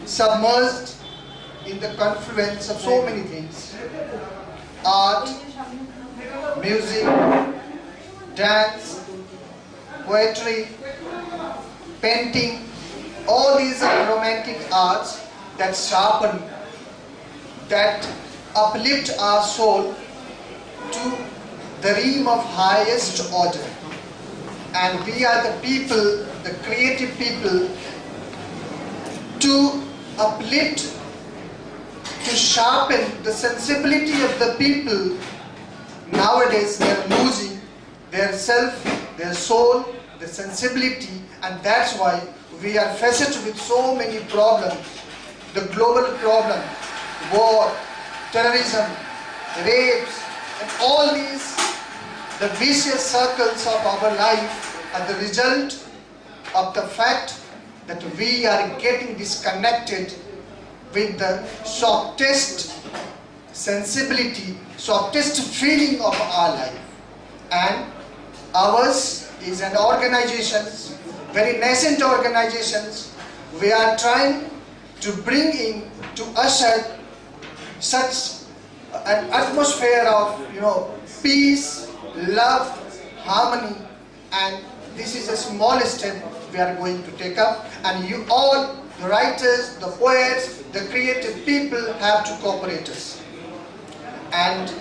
submerged in the confluence of so many things: art, music, dance, poetry, painting. All these are romantic arts that sharpen, that uplift our soul to the realm of highest order. And we are the people, the creative people, to uplift, to sharpen the sensibility of the people. Nowadays they are losing their self, their soul, their sensibility, and that's why we are faced with so many problems. The global problem, war, terrorism, rapes, and all these, the vicious circles of our life are the result of the fact that we are getting disconnected with the softest sensibility, softest feeling of our life. And ours is an organization, very nascent organizations. We are trying to bring in, to usher such an atmosphere of peace, love, harmony, and this is a small step we are going to take up, and you all, the writers, the poets, the creative people have to cooperate us. And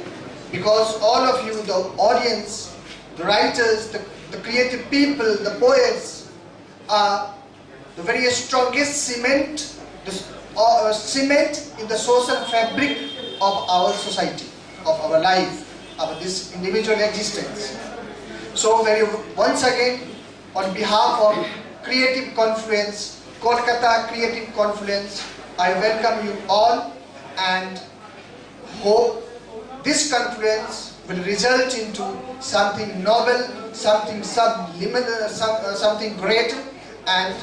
because all of you, the audience, the writers, the creative people, the poets are the very strongest cement, cement in the social fabric of our society, of our life, of this individual existence. So once again, on behalf of Creative Confluence, Kolkata Creative Confluence, I welcome you all and hope this confluence will result into something noble, something subliminal, something great, and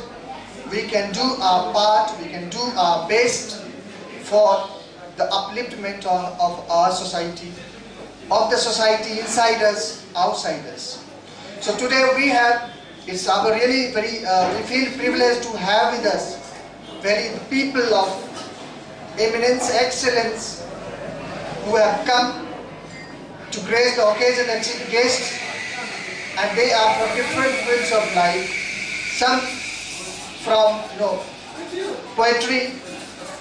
we can do our part, we can do our best for the upliftment of our society, of the society inside us, outside us. So today it's our really we feel privileged to have with us the people of eminence, excellence, who have come to grace the occasion as chief guests, and they are from different fields of life. Some from poetry,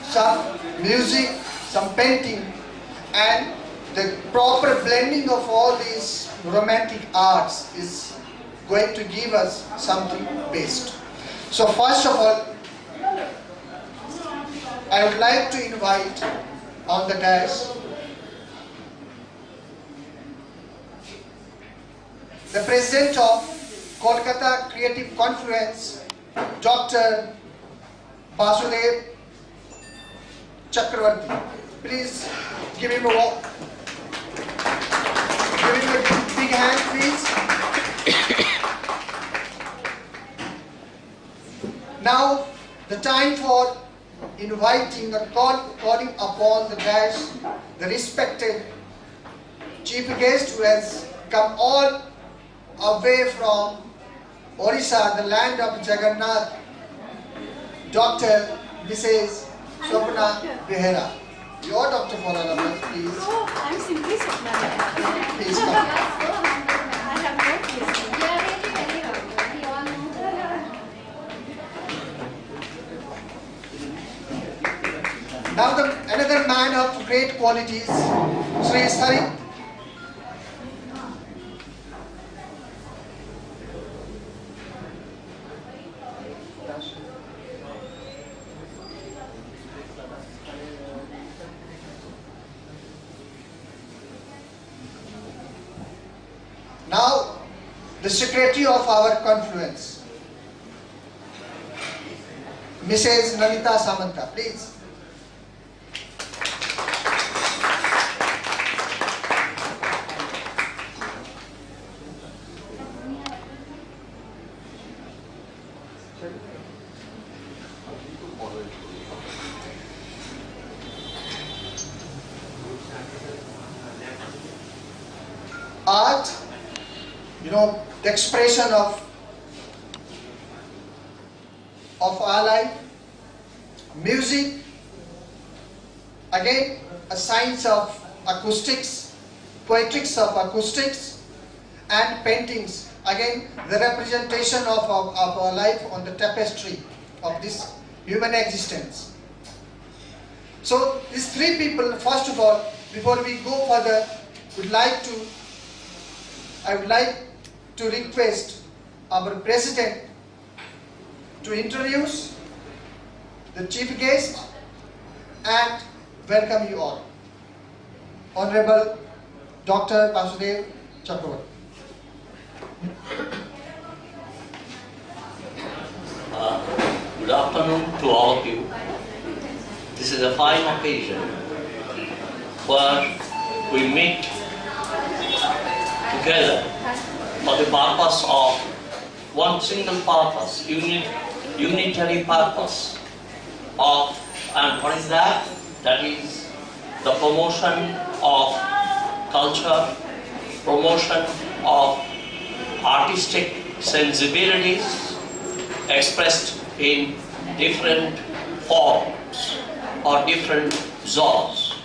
some music, some painting, and the proper blending of all these romantic arts is going to give us something best. So first of all, I would like to invite on the dais the President of Kolkata Creative Confluence, Dr. Basudev Chakravarti. Please give him a big hand, please. Now, the time for inviting or calling upon the dais the respected chief guest who has come all away from Orissa, the land of Jagannath, Dr. Mrs. Swapna Behera. Your doctor for all of us, please. Oh, I'm simply Swapna. Please come. I have no place. You are really very good. We all know. Now another man of great qualities, Sri Sari. Now, the secretary of our confluence, Mrs. Nanita Samanta, please. Art, the expression of our life, Music, again, a science of acoustics, poetics of acoustics, and paintings, again, the representation of our life on the tapestry of this human existence. So these three people, first of all, before we go further, I would like to request our President to introduce the chief guest and welcome you all. Honorable Dr. Vasudev Chakravarti. Good afternoon to all of you. This is a fine occasion where we meet together for the purpose of one single purpose, unitary purpose of, and what is that? That is the promotion of culture, promotion of artistic sensibilities expressed in different forms or different genres.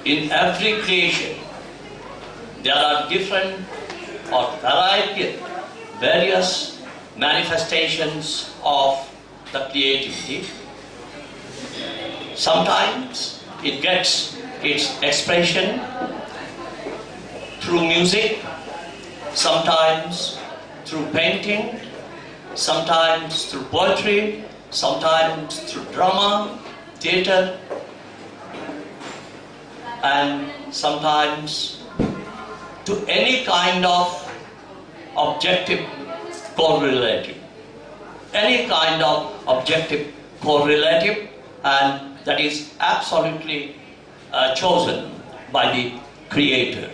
In every creation, there are different or various manifestations of the creativity. Sometimes it gets its expression through music, sometimes through painting, sometimes through poetry, sometimes through drama, theatre, and sometimes to any kind of objective correlative. Any kind of objective correlative, and that is absolutely chosen by the Creator.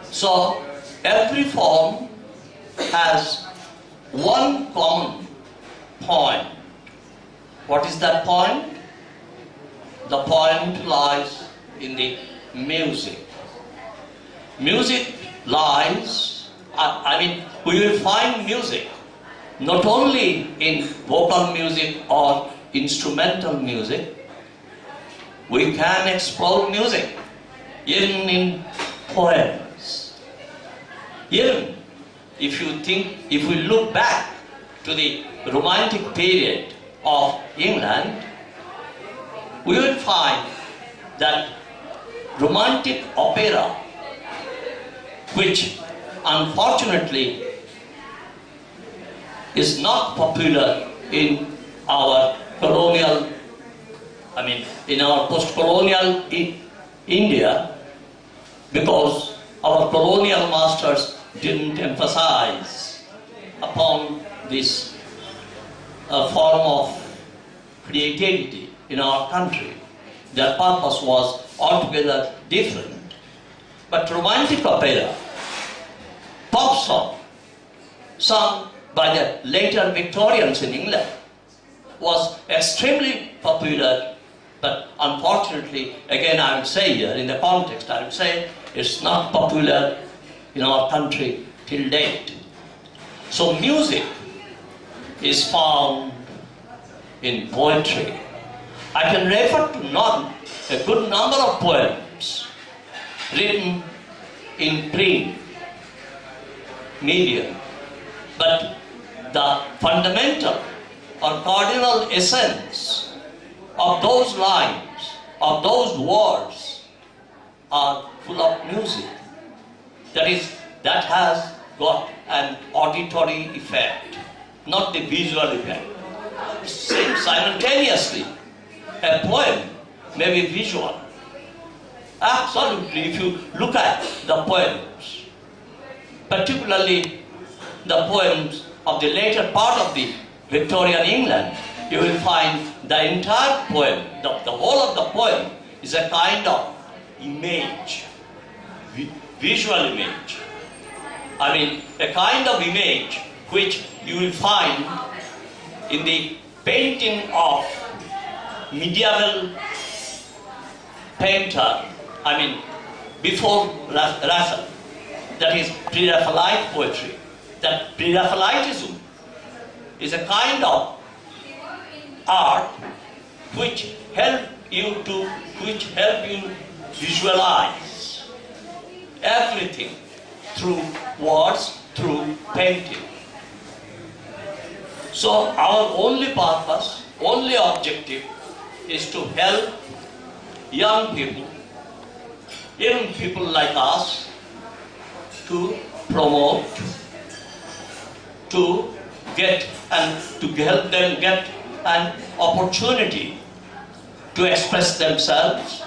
So every form has one common point. What is that point? The point lies in the music. Music lies, we will find music not only in vocal music or instrumental music. We can explore music even in poems. Even if we look back to the Romantic period of England, we will find that Romantic opera, which unfortunately is not popular in our colonial, in our post-colonial India, because our colonial masters didn't emphasize upon this form of creativity in our country. Their purpose was altogether different. But Romantic opera, pop song, sung by the later Victorians in England, was extremely popular, but unfortunately, again I would say here, in the context, I would say it's not popular in our country till date. So music is found in poetry. I can refer to a good number of poems written in print medium, but the fundamental or cardinal essence of those lines, of those words, are full of music. That has got an auditory effect, not the visual effect. Simultaneously, a poem may be visual. Absolutely, if you look at the poems, particularly the poems of the later part of the Victorian England, you will find the entire poem, the whole of the poem is a kind of image, visual image. A kind of image which you will find in the painting of medieval painter, before Raphael, that is Pre-Raphaelite poetry. That Pre-Raphaelitism is a kind of art which help you visualize everything through words, through painting. So our only purpose, only objective is to help young people, even people like us, to promote, to get and to help them get an opportunity to express themselves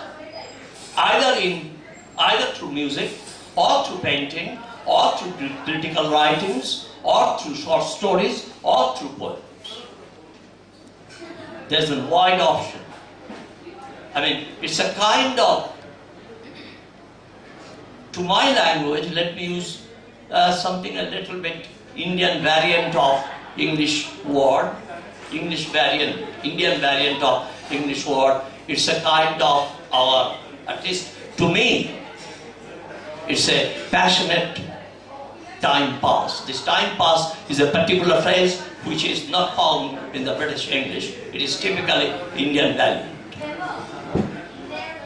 either through music or through painting or through critical writings or through short stories or through poems. There's a wide option. I mean, it's a kind of, to my language, let me use something a little bit Indian variant of English word, Indian variant of English word. It's a kind of our, at least to me, it's a passionate time pass. This time pass is a particular phrase which is not found in the British English. It is typically Indian variant.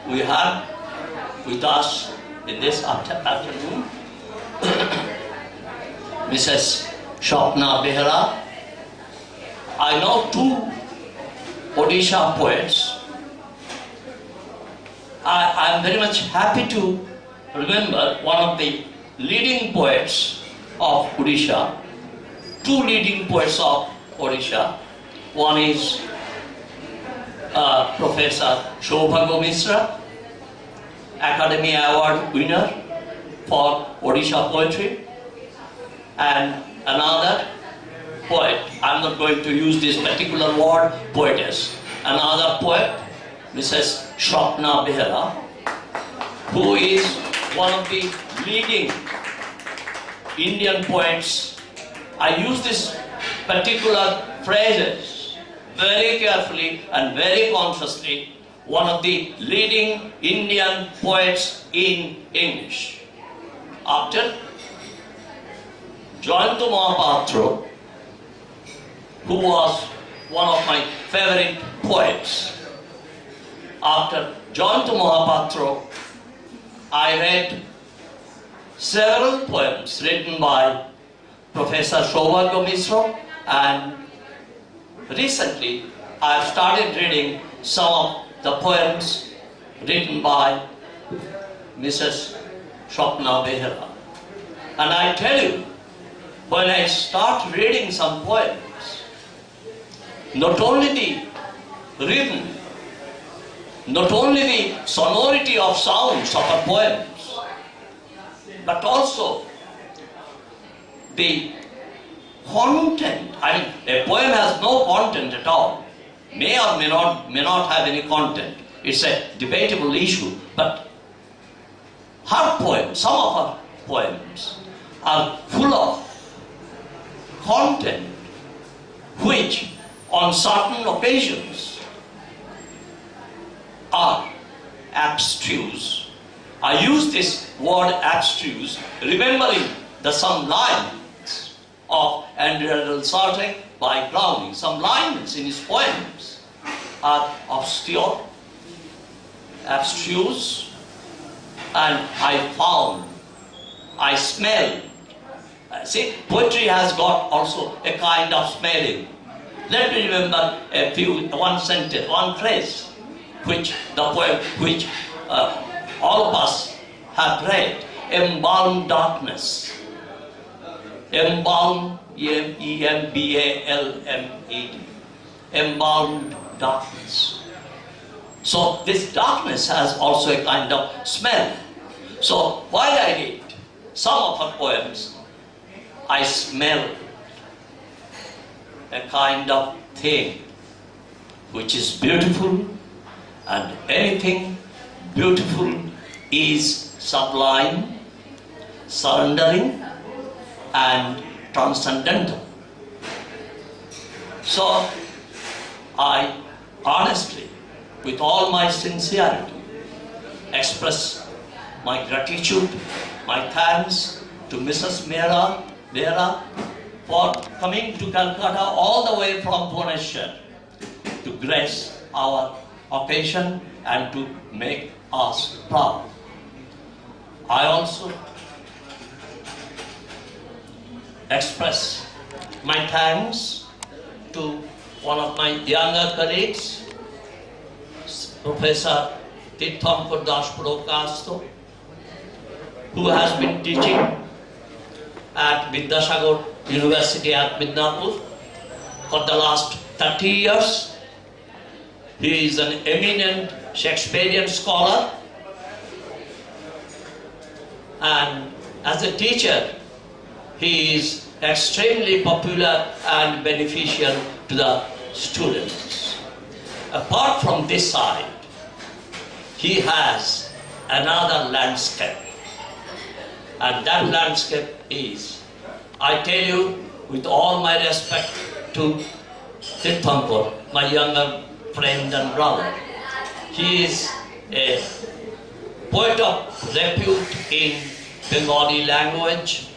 We have with us in this afternoon Mrs. Swapna Behera. I know two Odisha poets. I am very much happy to remember one of the leading poets of Odisha, two leading poets of Odisha. One is Professor Saubhagya Misra, Academy Award winner for Odisha poetry, and another poet, I'm not going to use this particular word, poetess, another poet, Mrs. Swapna Behera, who is one of the leading Indian poets. I use this particular phrases very carefully and very consciously, one of the leading Indian poets in English. After Jayanta Mahapatra, who was one of my favorite poets, after Jayanta Mahapatra, I read several poems written by Professor Saubhagya Misra, and recently I have started reading some of the poems written by Mrs. Swapna Behera. And I tell you, when I start reading some poems, not only the rhythm, not only the sonority of sounds of her poems, but also the content. I mean, a poem has no content at all. May or may not have any content. It's a debatable issue. But her poems, some of her poems, are full of content which on certain occasions are abstruse. I use this word abstruse, remembering some lines of Andrew Adel Sartre by Browning. Some lines in his poems are obscure, abstruse, and I smell. See, poetry has got also a kind of smelling. Let me remember one sentence, one phrase, which the poem, which all of us have read. Embalmed darkness. Embalmed, E-M-B-A-L-M-E-D. Embalmed darkness. So this darkness has also a kind of smell. So while I read some of her poems, I smell a kind of thing which is beautiful, and anything beautiful is sublime, surrendering, and transcendental. So I honestly, with all my sincerity, express my gratitude, my thanks to Mrs. Behera for coming to Calcutta all the way from Bhubaneswar to grace our occasion and to make us proud. I also express my thanks to one of my younger colleagues, Professor Tirthankar Das Purokasto, who has been teaching at Vidyasagar University at Midnapur for the last 30 years. He is an eminent Shakespearean scholar, and as a teacher, he is extremely popular and beneficial to the students. Apart from this side, he has another landscape, and that landscape is, I tell you with all my respect to Tirthankar, my younger friend and brother, he is a poet of repute in Bengali language.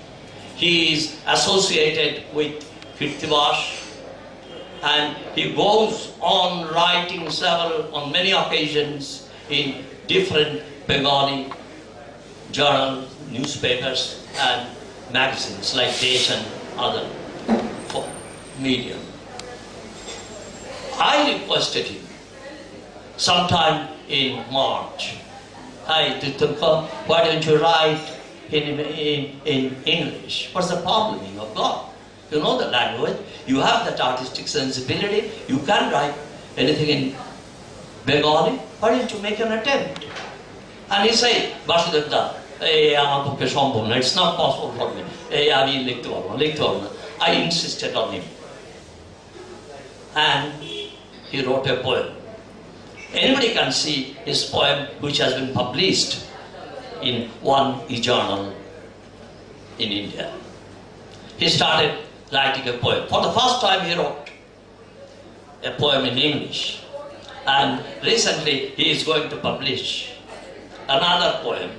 He is associated with Kirtivas, and he goes on writing on many occasions in different Bengali journals, newspapers and magazines like Desh and other media. I requested him sometime in March, "Hi Tirthankar, why don't you write in English? What's the problem in your God? You know the language, you have that artistic sensibility, you can write anything in Bengali, why don't you make an attempt?" And he said, "Vasudevda, it's not possible for me. I insisted on him. And he wrote a poem. Anybody can see his poem, which has been published in one e-journal in India. He started writing a poem. For the first time he wrote a poem in English. And recently he is going to publish another poem.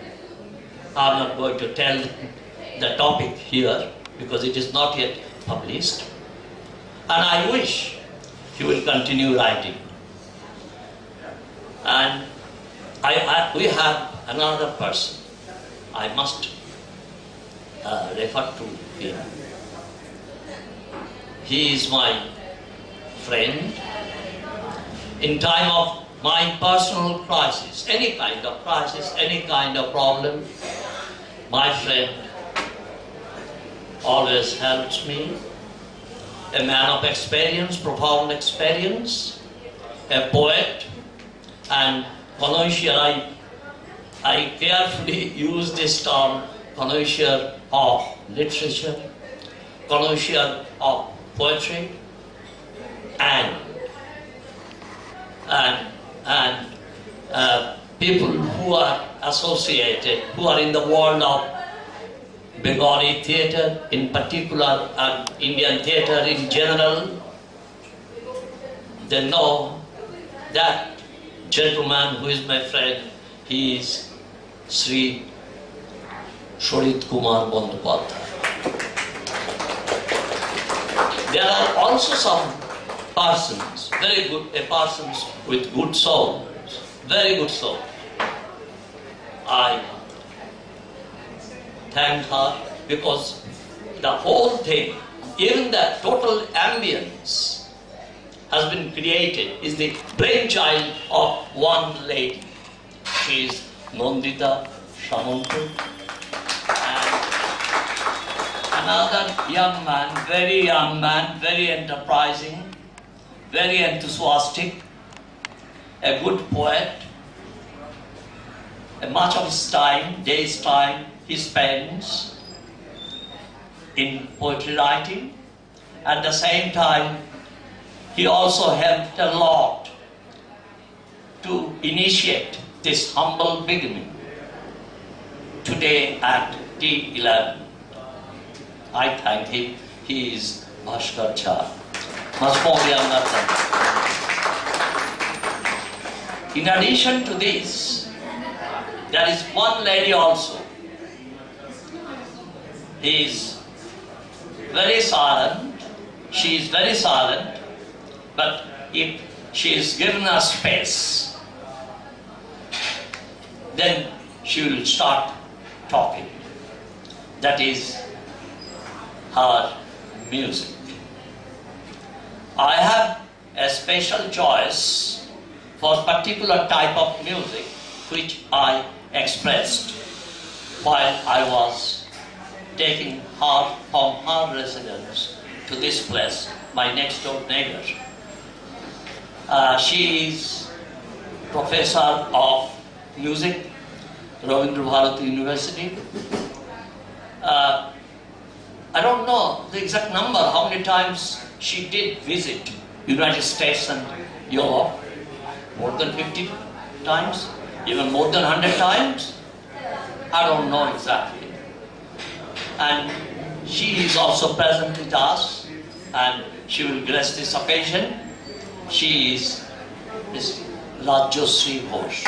I'm not going to tell the topic here because it is not yet published. And I wish he will continue writing. And we have another person. I must refer to him. He is my friend. In time of my personal crisis, any kind of crisis, any kind of problem, my friend always helps me. A man of experience, profound experience, a poet, and connoisseur. I carefully use this term, connoisseur of literature, connoisseur of poetry, and people who are associated, who are in the world of Bengali theatre in particular and Indian theatre in general, they know that gentleman who is my friend, he is Sri Shorit Kumar Bandyopadhyay. There are also some persons, very good, persons with good souls, very good soul. I thank her because the whole thing, even the total ambience has been created, is the brainchild of one lady. She is Nandita Samantu. And another young man, very enterprising, very enthusiastic, a good poet. Much of his time, day's time, he spends in poetry writing. At the same time, he also helped a lot to initiate this humble beginning today at T11. I thank him. He is Bhaskar Jha, much more younger than me. In addition to this, there is one lady also. He is very silent. She is very silent, but if she is given a space, then she will start talking. That is her music. I have a special choice for particular type of music which I expressed while I was taking her from her residence to this place, my next door neighbor. She is professor of music, Rabindra Bharati University. I don't know the exact number, how many times she did visit United States and Europe. More than 50 times? Even more than 100 times? I don't know exactly. And she is also present with us, and she will grace this occasion. She is Ms. Rajyasree Ghosh.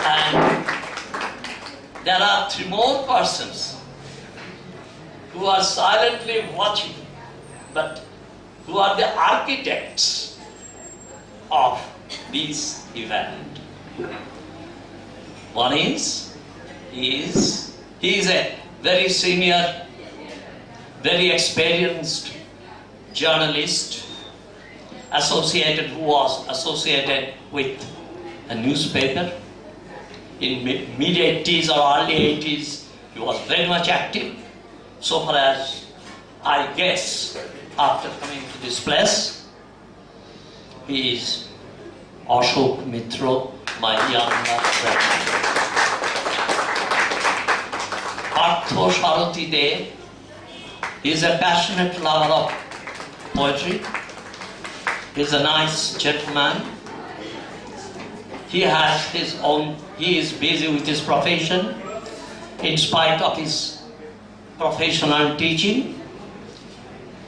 And there are 3 more persons who are silently watching, but who are the architects of this event. One is, he is a very senior, very experienced journalist, who was associated with a newspaper. In mid-80s or early 80s, he was very much active. So far as I guess, after coming to this place, he is Ashok Mitra, my younger friend. Partho Sarathi De is a passionate lover of poetry. He is a nice gentleman. He has his own, he is busy with his profession. In spite of his professional teaching,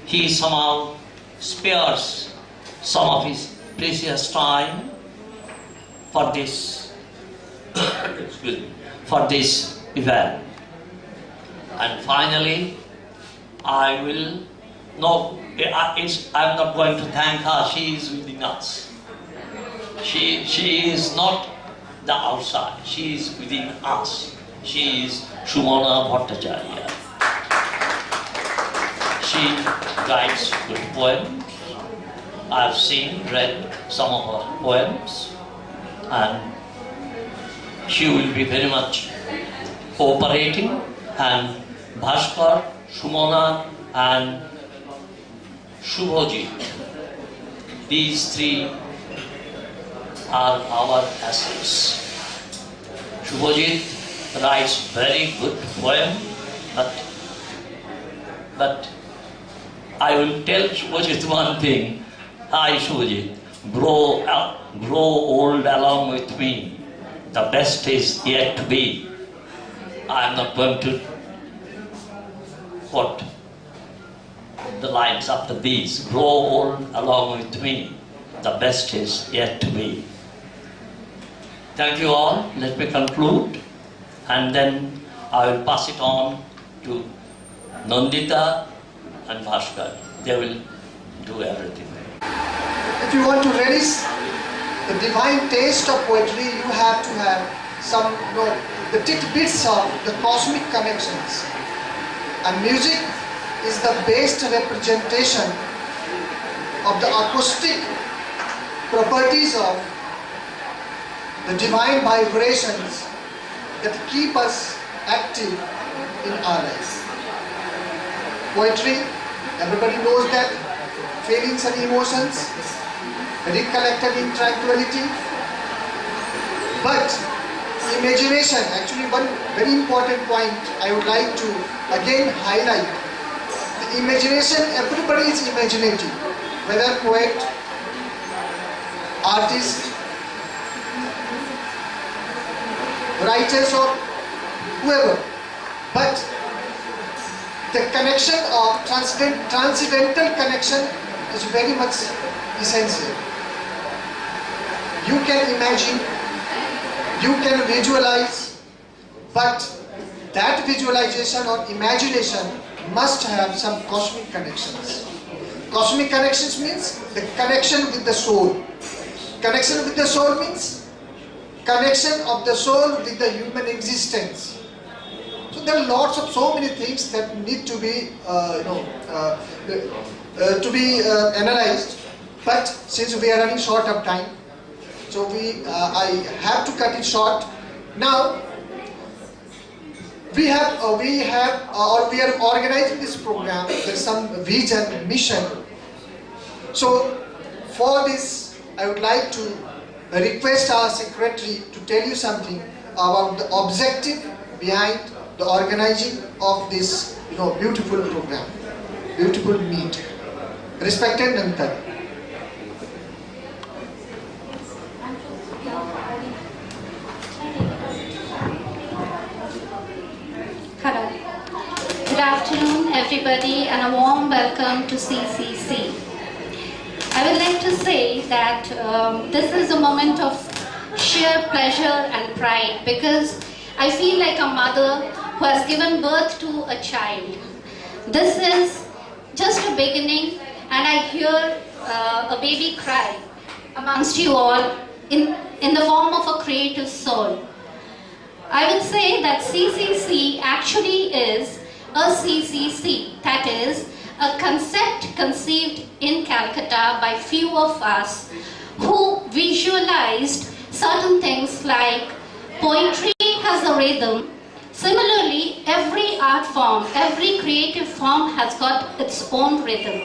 he somehow spares some of his precious time for this for this event. And finally, I'm not going to thank her. She is within us. She is not the outside. She is within us. She is Shumana Bhattacharya. She writes good poems. I've read some of her poems, and she will be very much cooperating. And Bhaskar, Shumana, and Shubhajit, these 3 are our assets. Shubhajit writes very good poem, but I will tell Shubhajit one thing. Hi Shubhajit, grow old along with me. The best is yet to be. I am not going to quote the lines after these. Grow old along with me. The best is yet to be. Thank you all. Let me conclude, and then I will pass it on to Nandita and Bhaskar. They will do everything. If you want to relish the divine taste of poetry, you have to have some, the tidbits of the cosmic connections. And music is the best representation of the acoustic properties of the divine vibrations that keep us active in our lives. Poetry, everybody knows that, feelings and emotions recollected in tranquility. But imagination, actually one very important point I would like to again highlight. The imagination, everybody is imaginative, whether poet, artist, writers or whoever. But the connection of transcendental connection is very much essential. You can imagine, you can visualize, but that visualization or imagination must have some cosmic connections. Cosmic connections means the connection with the soul. Connection with the soul means connection of the soul with the human existence. So there are so many things that need to be analyzed. But since we are running short of time, so I have to cut it short. Now we are organizing this program with some vision, mission. So for this, I would like to request our secretary to tell you something about the objective behind the organizing of this beautiful program, beautiful meet. Respected Nantan. Hello. Good afternoon, everybody, and a warm welcome to CCC. I would like to say that this is a moment of sheer pleasure and pride, because I feel like a mother who has given birth to a child. This is just a beginning, and I hear a baby cry amongst you all in the form of a creative soul. I would say that CCC actually is a CCC, that is a concept conceived in Calcutta by few of us who visualized certain things like poetry has a rhythm. Similarly, every art form, every creative form has got its own rhythm.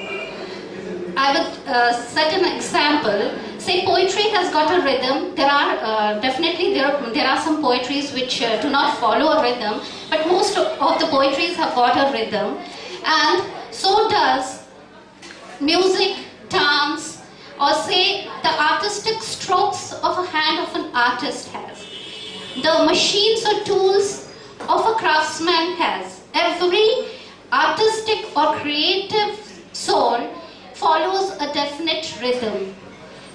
I would set an example. Say poetry has got a rhythm. There are definitely there are some poetries which do not follow a rhythm, but most of the poetries have got a rhythm, and so does music, dance, or say the artistic strokes of a hand of an artist has. The machines or tools of a craftsman has. Every artistic or creative soul follows a definite rhythm,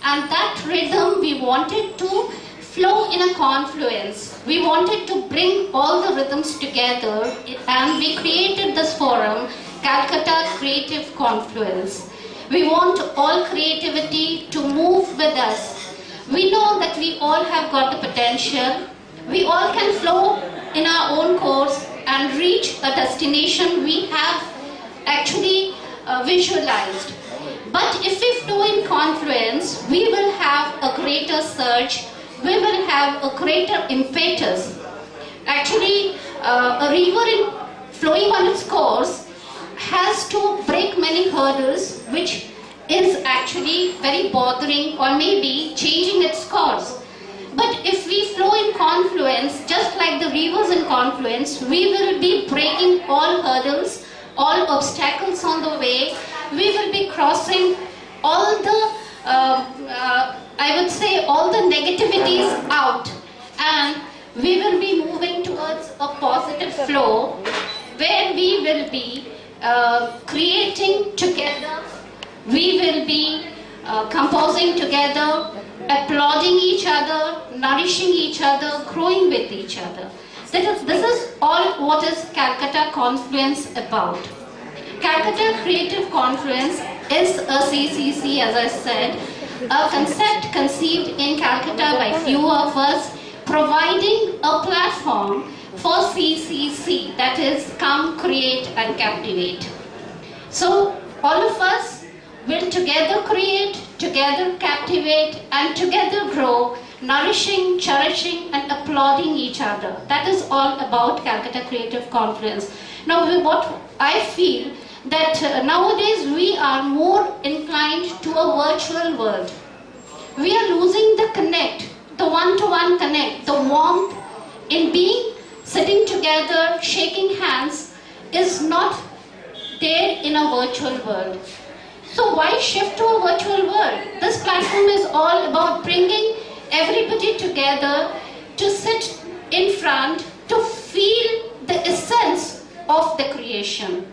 and that rhythm we wanted to flow in a confluence. We wanted to bring all the rhythms together, and we created this forum, Calcutta Creative Confluence. We want all creativity to move with us. We know that we all have got the potential. We all can flow in our own course and reach a destination we have actually visualized. But if we flow in confluence, we will have a greater surge, we will have a greater impetus. Actually, a river flowing on its course has to break many hurdles, which is actually very bothering or maybe changing its course. But if we flow in confluence, just like the rivers in confluence, we will be breaking all hurdles, all obstacles on the way. We will be crossing all the, I would say, all the negativities out, and we will be moving towards a positive flow where we will be creating together, we will be composing together, applauding each other, nourishing each other, growing with each other. This is all what is Calcutta Confluence about. Calcutta Creative Confluence is a CCC, as I said, a concept conceived in Calcutta by few of us, providing a platform for CCC, that is Come, Create and Captivate. So all of us will together create, together captivate and together grow, nourishing, cherishing and applauding each other. That is all about Calcutta Creative Confluence. Now what I feel that nowadays we are more inclined to a virtual world. We are losing the connect, the one-to-one connect, the warmth in being, sitting together, shaking hands is not there in a virtual world. So why shift to a virtual world? This platform is all about bringing everybody together to sit in front, to feel the essence of the creation.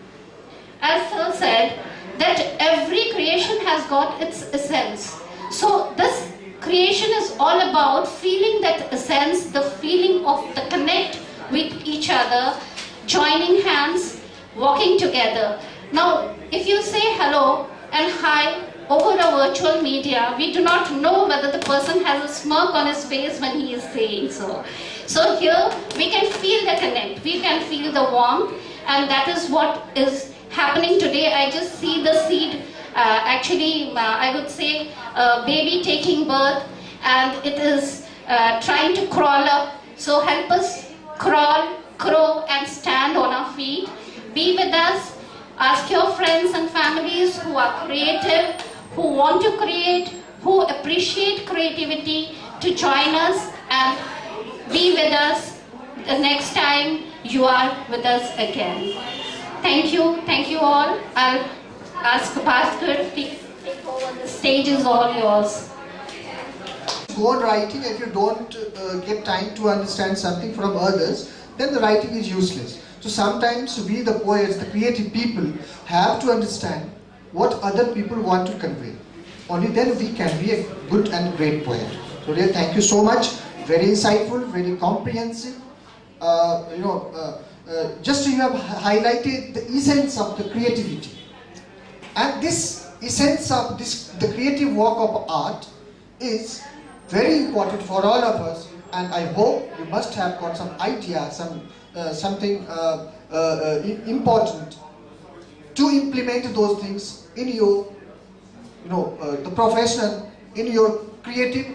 As Phil said, that every creation has got its essence. So this creation is all about feeling that essence, the feeling of the connect with each other, joining hands, walking together. Now, if you say hello and hi over a virtual media, we do not know whether the person has a smirk on his face when he is saying so. So here we can feel the connect, we can feel the warmth, and that is what is happening today. I just see the seed, I would say baby taking birth, and it is trying to crawl up. So help us crawl, crow, and stand on our feet. Be with us. Ask your friends and families who are creative, who want to create, who appreciate creativity, to join us and be with us the next time you are with us again. Thank you all. I'll ask Bhaskar to take over. The stage is all yours. Go on writing. If you don't get time to understand something from others, then the writing is useless. So sometimes we, the poets, the creative people, have to understand what other people want to convey. Only then we can be a good and great poet. So dear, thank you so much. Very insightful, very comprehensive. Just you have highlighted the essence of the creativity. And this essence of the creative work of art is very important for all of us. And I hope you must have got some idea, something important to implement those things in your, the professional, in your creative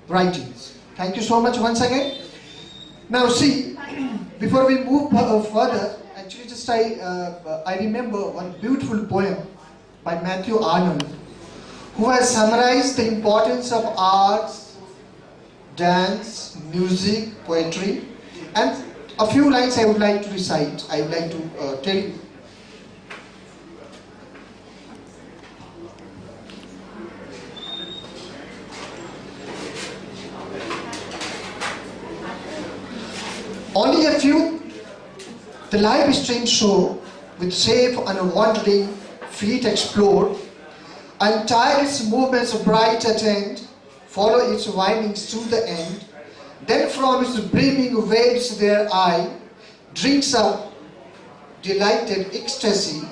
writings. Thank you so much once again. Now see, before we move further, actually just I remember one beautiful poem by Matthew Arnold, who has summarized the importance of arts, dance, music, poetry, and a few lines I would like to recite, I would like to tell you. Only a few the live stream show with safe and wandering feet explore, and tireless movements bright attend, follow its windings to the end. Then from its brimming waves their eye drinks up delighted ecstasy,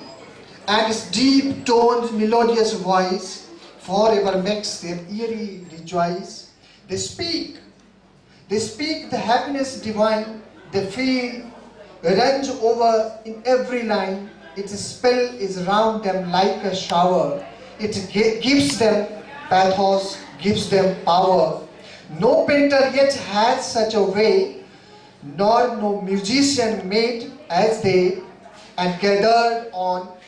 and its deep-toned melodious voice forever makes their eerie rejoice. They speak the happiness divine, they feel runs over in every line. Its spell is round them like a shower. It gives them pathos, gives them power. No painter yet has such a way, nor no musician made as they, and gathered on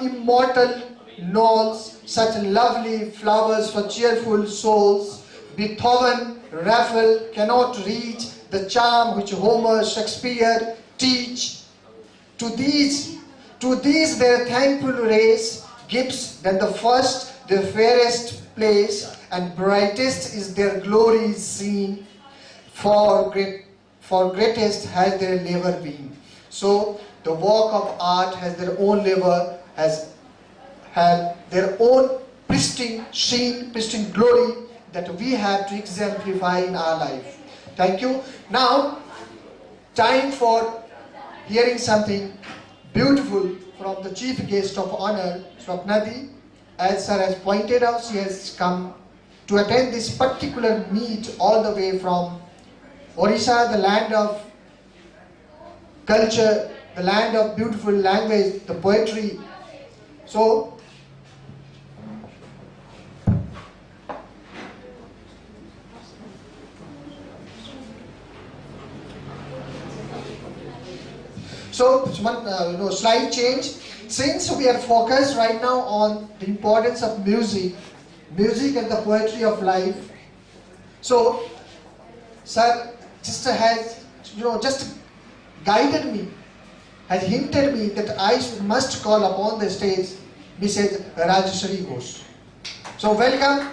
immortal knolls such lovely flowers for cheerful souls. Beethoven, Raphael cannot reach the charm which Homer, Shakespeare teach. To these their thankful race gives then the first, the fairest place, and brightest is their glory seen. For greatest has there never been. So the work of art has their own labor, has had their own pristine sheen, pristine glory that we have to exemplify in our life. Thank you. Now, time for hearing something beautiful from the chief guest of honor, Swapnadi. As sir has pointed out, she has come to attend this particular meet all the way from Orissa, the land of culture, the land of beautiful language, the poetry. So, one slight change. Since we are focused right now on the importance of music and the poetry of life, so sir just has just guided me, has hinted me that I must call upon the stage Mrs. Rajeshri Ghosh. So welcome.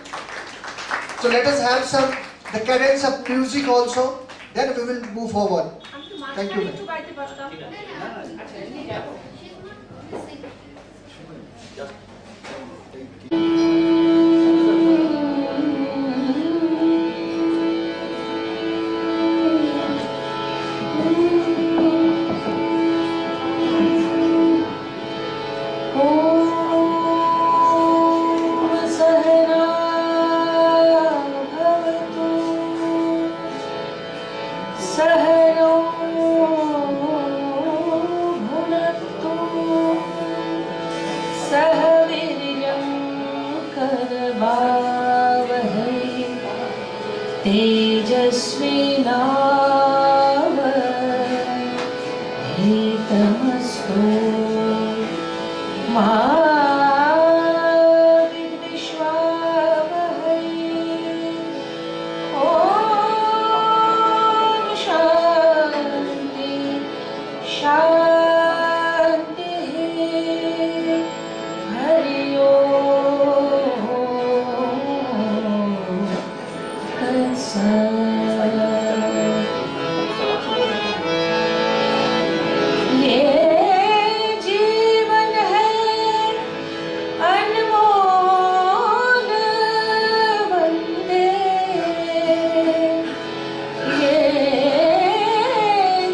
So let us have the cadence of music also, then we will move forward. Thank you. तेजस्वी नाव तमस्तु मा विद्विषावहै। ॐ शान्ति शान्ति हरि ओम तत्सत्। ये जीवन है अनमोल वंदे, ये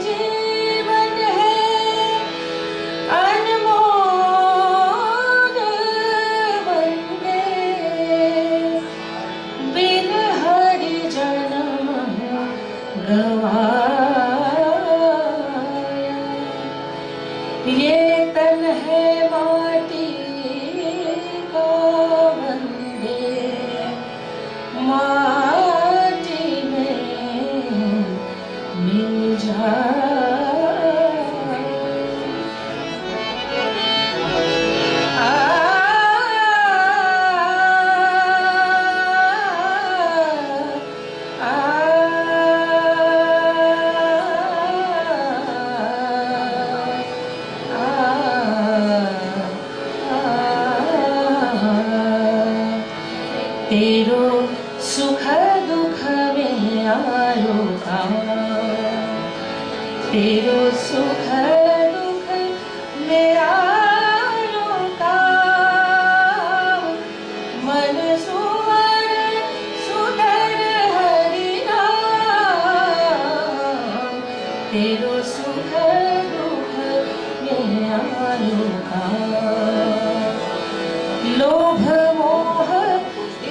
जीवन है अनमोल वंदे, बिन हरि जन्म गवाया। ये तन है माटी का बंदे, माटी में मिल जाए। तेरो सुख दुख में आयो काम, तेरो सुख दुख में आयो काम। मन सुवर सुधर हरि नाम, तेरो सुख दुख में आयो काम। लोभ मोह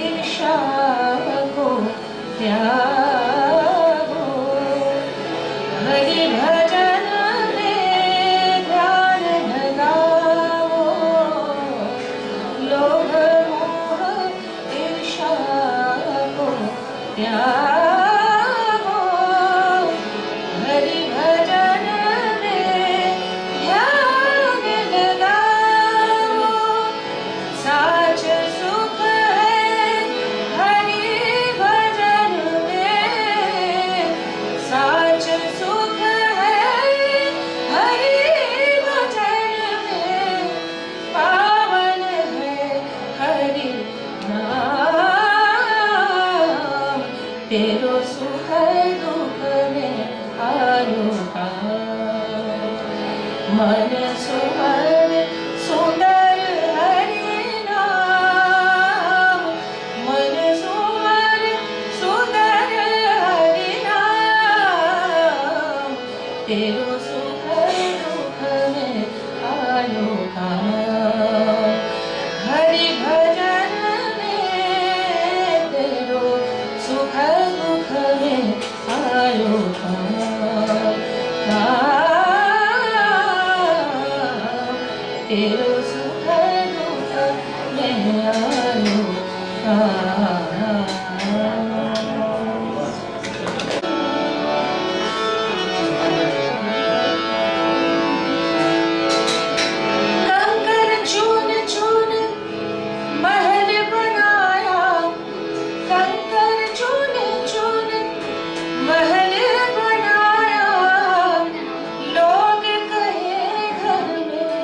ईर्ष्या को त्यागो, हरि भजन में ध्यान लगाओ। लोभ मोह ईर्ष्या को त्यागो, हरि भजन में ध्यान लगाओ। साच सुख है हरि भजन में, साच सुख है हरि भजन में। पावन है हरि नाम, तेरो सुख दुख में आयो काम। मन सुमर सुंदर हरि नाम, मन सुमर सुंदर हरि नाम। तेरो सुख दुख में आयो काम। हरि भजन में तेरो सुख दुख में आयो काम। तेरो सुख दुख में आयो काम। कंकर चून चून महल बनाया, कंकर चून चून महल बनाया। लोग कहे घर में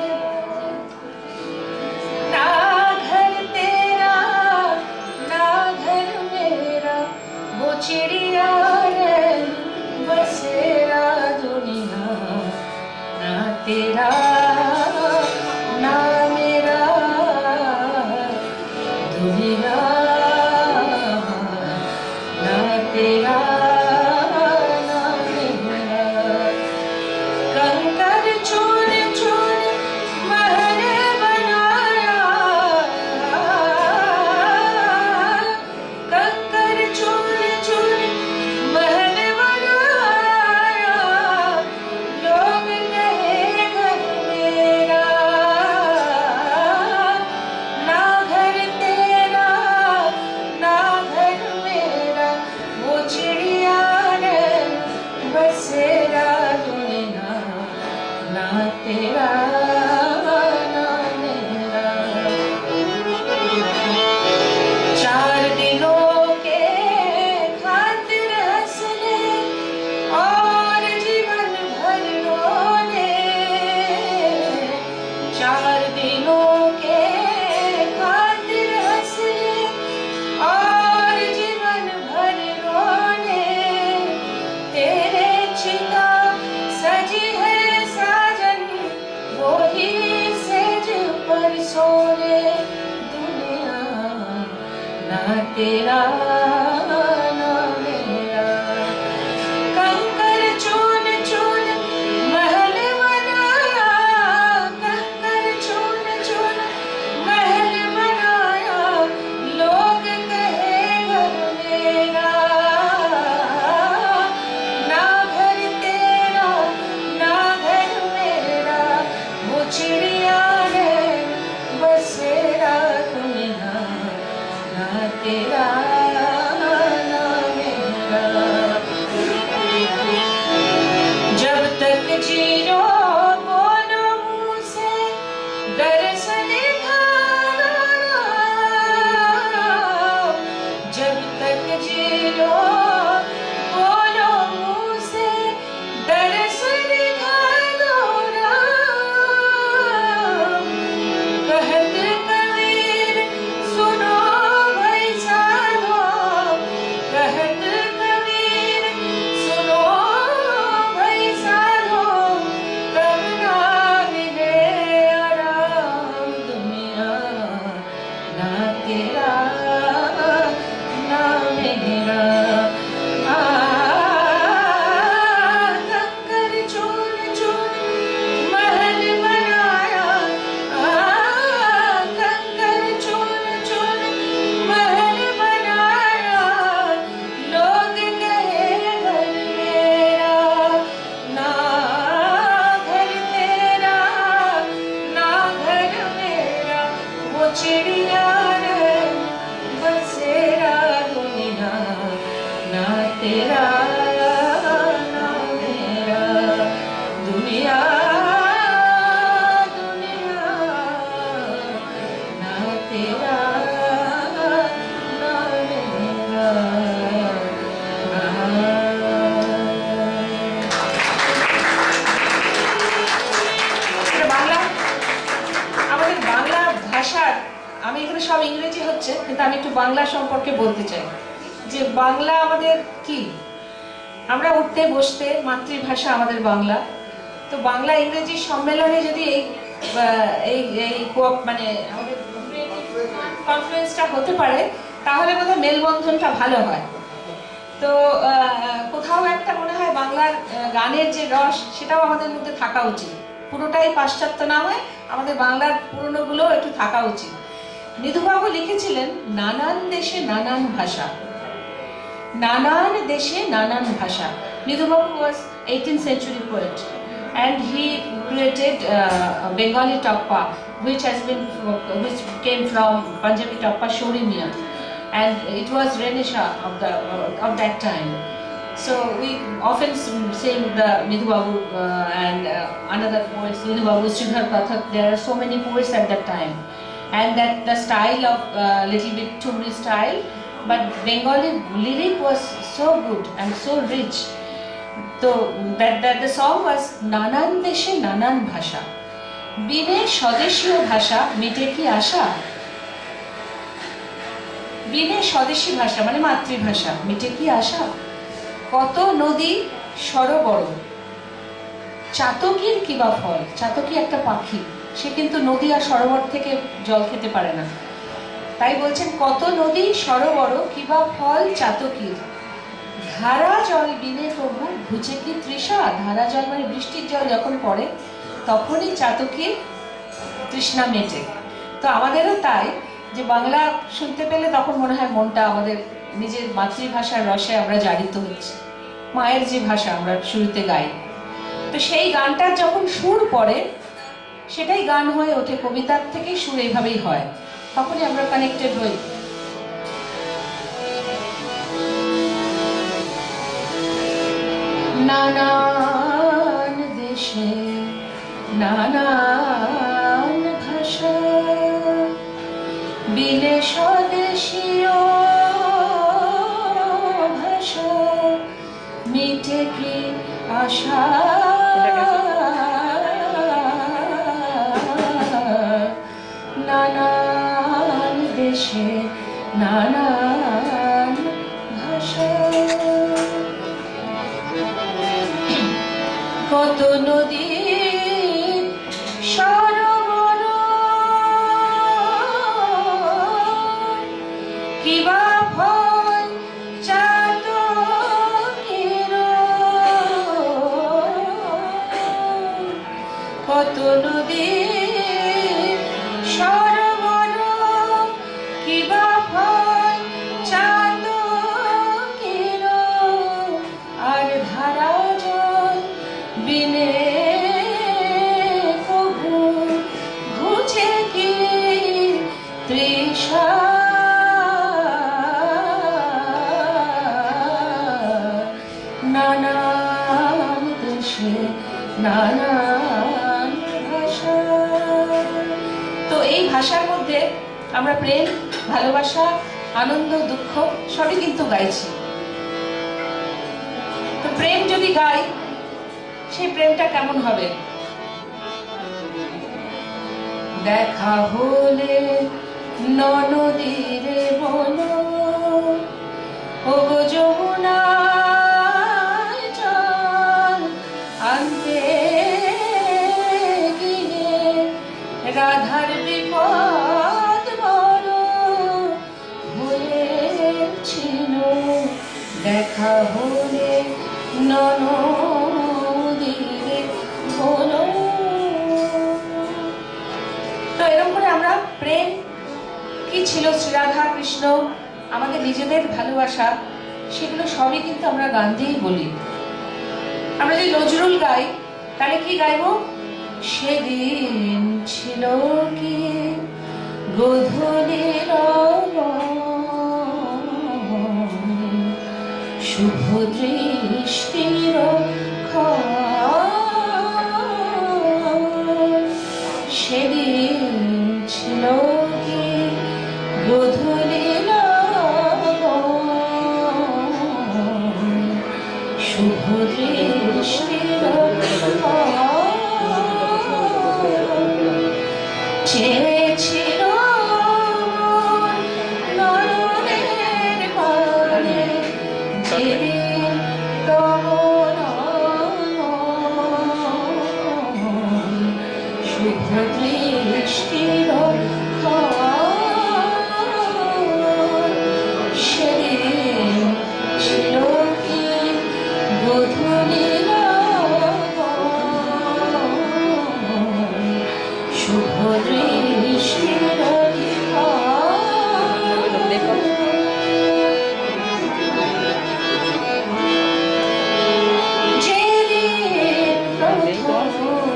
ना घर तेरा ना घर मेरा, वो चिड़िया है बसेरा दुनिया। ना तेरा ना मेरा दुनिया, ना तेरा ना मेरा। कंकर चून चून महल बनाया, कंकर चून चून महल बनाया। लोग कहे घर में तेरा ना मेरा। चार दिनों के खातिर हंस ले और जीवन भर रो ले। चार दिनों के खातिर हंस ले और जीवन भर रो ले। तेरे चिता सजी है साजन वही सेज पर सोए। दुनिया ना तेरा ना मेरा। कंकर चून चून महल बनाया, कंकर चून चून महल बनाया। लोग कहे घर मेरा, ना घर तेरा ना घर मेरा। वो चिड़िया है बसेरा दुनिया ना तेरा ना मेरा। जब तक जियो बोलो मुँह से दर्श दिखाना। जब तक जियो बोलो मुँह से दर्श दिखाना। कहत कबीर सुनो भाई साधो, कहत कबीर सुनो भाई साधो। तब ना मिले आराम दुनिया ना तेरा ना मेरा। कंकर चून चून महल बनाया, कंकर चून चून महल बनाया। लोग कहे घर मेरा, ना घर तेरा ना घर मेरा। वो चिड़िया रे बसेरा दुनिया ना तेरा ना मेरा। दुनिया दुनिया ना तेरा ना मेरा। বাংলা, আমাদের বাংলা ভাষার, আমি এখানে সব ইংরেজি হচ্ছে কিন্তু আমি একটু বাংলা সম্পর্কে বলতে চাই যে বাংলা আমাদের কি। আমরা উঠতে বসতে মাতৃভাষা আমাদের বাংলা। তো বাংলা ইংরেজি সম্মেলনে যদি এই এই এই মানে আমাদের কনফারেন্সটা হতে পারে তাহলে বোধহয় মেলবন্ধনটা ভালো হয়। তো কোথাও একটা মনে হয় বাংলার গানের যে রস সেটাও আমাদের মধ্যে থাকা উচিত। পুরোটাই পাশ্চাত্য না হয়ে আমাদের বাংলার পুরনোগুলো একটু থাকা উচিত। নিধুবাবু লিখেছিলেন নানান দেশে নানান ভাষা, নানান দেশে নানান ভাষা। Nidhubabu was 18th century poet and he created Bengali Toppa which came from Punjabi Toppa Shorimia, and it was Renisha of that time. So we often sing the Nidhubabu and another poets, Nidhubabu, Sridhar Pathak. There are so many poets at that time, and that the style of little bit Thumri style, but Bengali lyric was so good and so rich. So that the song was Nanan Deshe Nanan Bhasha, Bine Swadeshiyo Bhasha Mite Ki Asha। বিনে স্বদেশী ভাষা মানে মাতৃভাষা মিটে কি আশা। কত নদী সরোবর চাতকীর কিবা ফল। চাতকী একটা পাখি, সে কিন্তু নদী আর সরোবর থেকে জল খেতে পারে না। তাই বলছেন কত নদী সরোবর কিবা ফল চাতকীর। ধারা জল বিনে প্রভু ঘুচে কি তৃষা। ধারা জল মানে বৃষ্টির জল যখন পড়ে তখনই চাতকীর তৃষ্ণা মেটে। তো আমাদেরও তাই যে বাংলা শুনতে পেলে তখন মনে হয় মনটা আমাদের নিজের মাতৃভাষার রসে আমরা জারিত হচ্ছি। মায়ের যে ভাষা আমরা শুরুতে গাই, তো সেই গানটার যখন সুর পড়ে সেটাই গান হয়ে ওঠে। কবিতার থেকেই সুর এইভাবেই হয়, তখনই আমরা কানেক্টেড হই। নানান দেশে নানান ভাষা বিলে স্বদেশীয় ভাষা মিটে কি আশা নানান দেশে নানান ভাষা কত নদী সরোবর কিবা ফল চাতকের কত নদী সরোবর কিবা ফল চাতকের আর ধারা জল বিনে কবু ঘুচে কি তৃষা নানান দেশে নানান ভাষা। তো এই ভাষার মধ্যে আমরা প্রেম, ভালোবাসা, আনন্দ, দুঃখ সবই কিন্তু গাইছি। তো প্রেম যদি গাই, সেই প্রেমটা কেমন হবে? দেখা হলে ননদীরে বলো ও গো যমুনায় জল আনতে গিয়ে রাধার বিপদ বড় হয়েছিল। দেখা হলে ননদীরে বলো। তো এরকম করে আমরা প্রেম কি ছিল, শ্রীরাধা কৃষ্ণ, আমাদের নিজেদের ভালোবাসা, সেগুলো সবই কিন্তু আমরা গান দিয়েই বলি। আমরা যদি নজরুল গাই তাহলে কি গাইব? সেদিন ছিল কি গোধূলির শুভ দৃষ্টির সেদিন ছিল কি গোধূলির শুভ দৃষ্টির চেয়েছিল নয়নের পানে যেদিন তমন শুভ দৃষ্টির সেদিন ছিল কি গোধূলির শুভ দৃষ্টির যেদিন প্রথম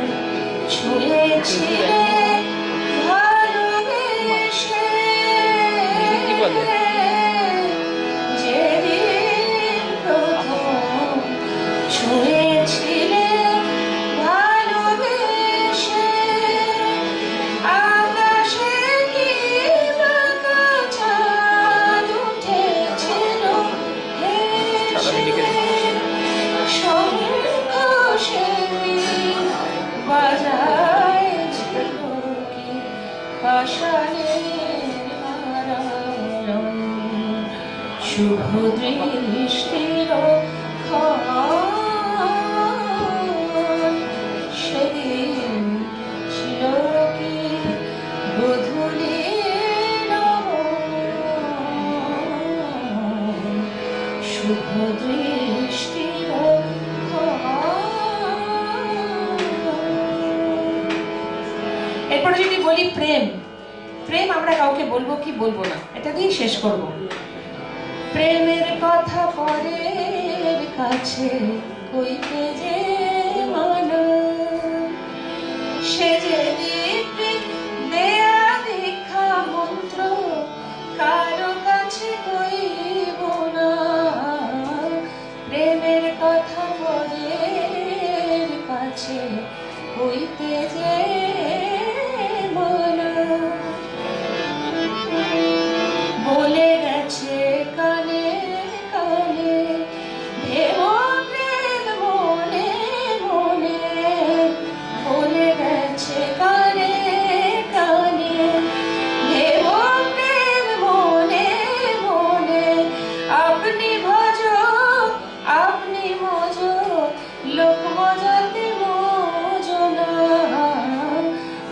ছুঁয়েছিলে ভালোবেসে, যেদিন প্রথম ছুঁয়েছিলে ভালোবেসে, আকাশে কি বাঁকা চাঁদ উঠেছিল হেসে, শঙ্খ সেদিন বাজাইছিল কি পাষাণের নারায়ণ, শুভ দৃষ্টির সেদিন ছিল কি গোধূলির শুভ দৃষ্টির এরপরে যদি বলি প্রেম, প্রেম আমরা কাউকে বলবো কি বলবো না, এটা দিয়েই শেষ করব। প্রেমের কথা পরের কাছে কইতে যে মানা, সে যে দিব্যি দেয়া দীক্ষা মন্ত্র কারো কাছে কইব না। প্রেমের কথা পরের কাছে কইতে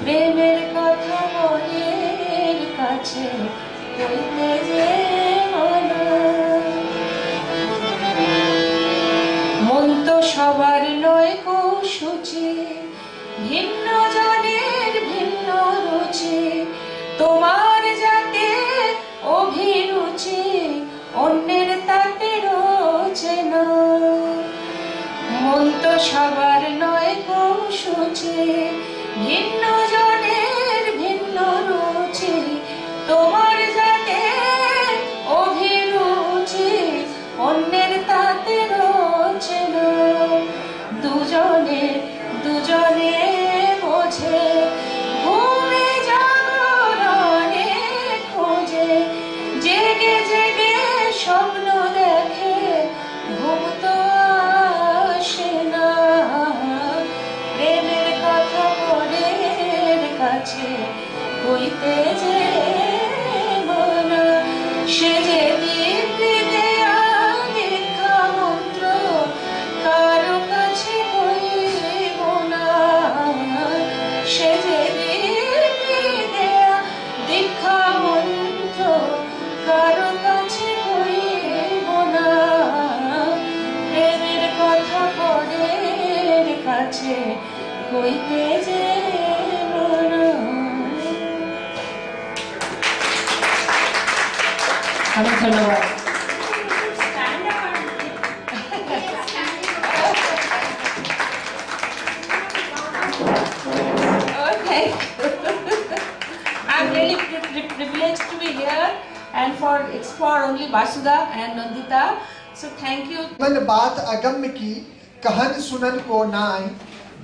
প্রেমের কথা মনের কাছে কইতে যে মানা। মন তো সবার নয় কৌশুচি, ভিন্ন জনের ভিন্ন রুচি, তোমার যাতে অভিরুচি অন্যের তাতে রোচে না। মন তো সবার নয় কৌশুচি, ভিন্ন জনের ভিন্ন রুচি, তোমার যাতে অভিরুচি অন্যের তাতে রোচে না। দুজনে দুজনে বোঝে, ঘুমে জাগরণে খোঁজে, জেগে জেগে স্বপ্ন দেখে, ঘুম তো আসে না। প্রেমের কথা মনের কাছে কইতে যে মানা। সে যে দিব্যি দেয়া দীক্ষা মন্ত্র কারো কাছে কইব না। সে যে দিব্যি দেয়া দীক্ষা মন্ত্র কারো কাছে কইব না। প্রেমের কথা মনের কাছে কইতে যে মানা। অনেক ধন্যবাদ। Oh, thank you. I'm really privileged to be here and for only Vasudha and Nandita. So thank you. मन बात अगम्य की कहन सुनन को नाय,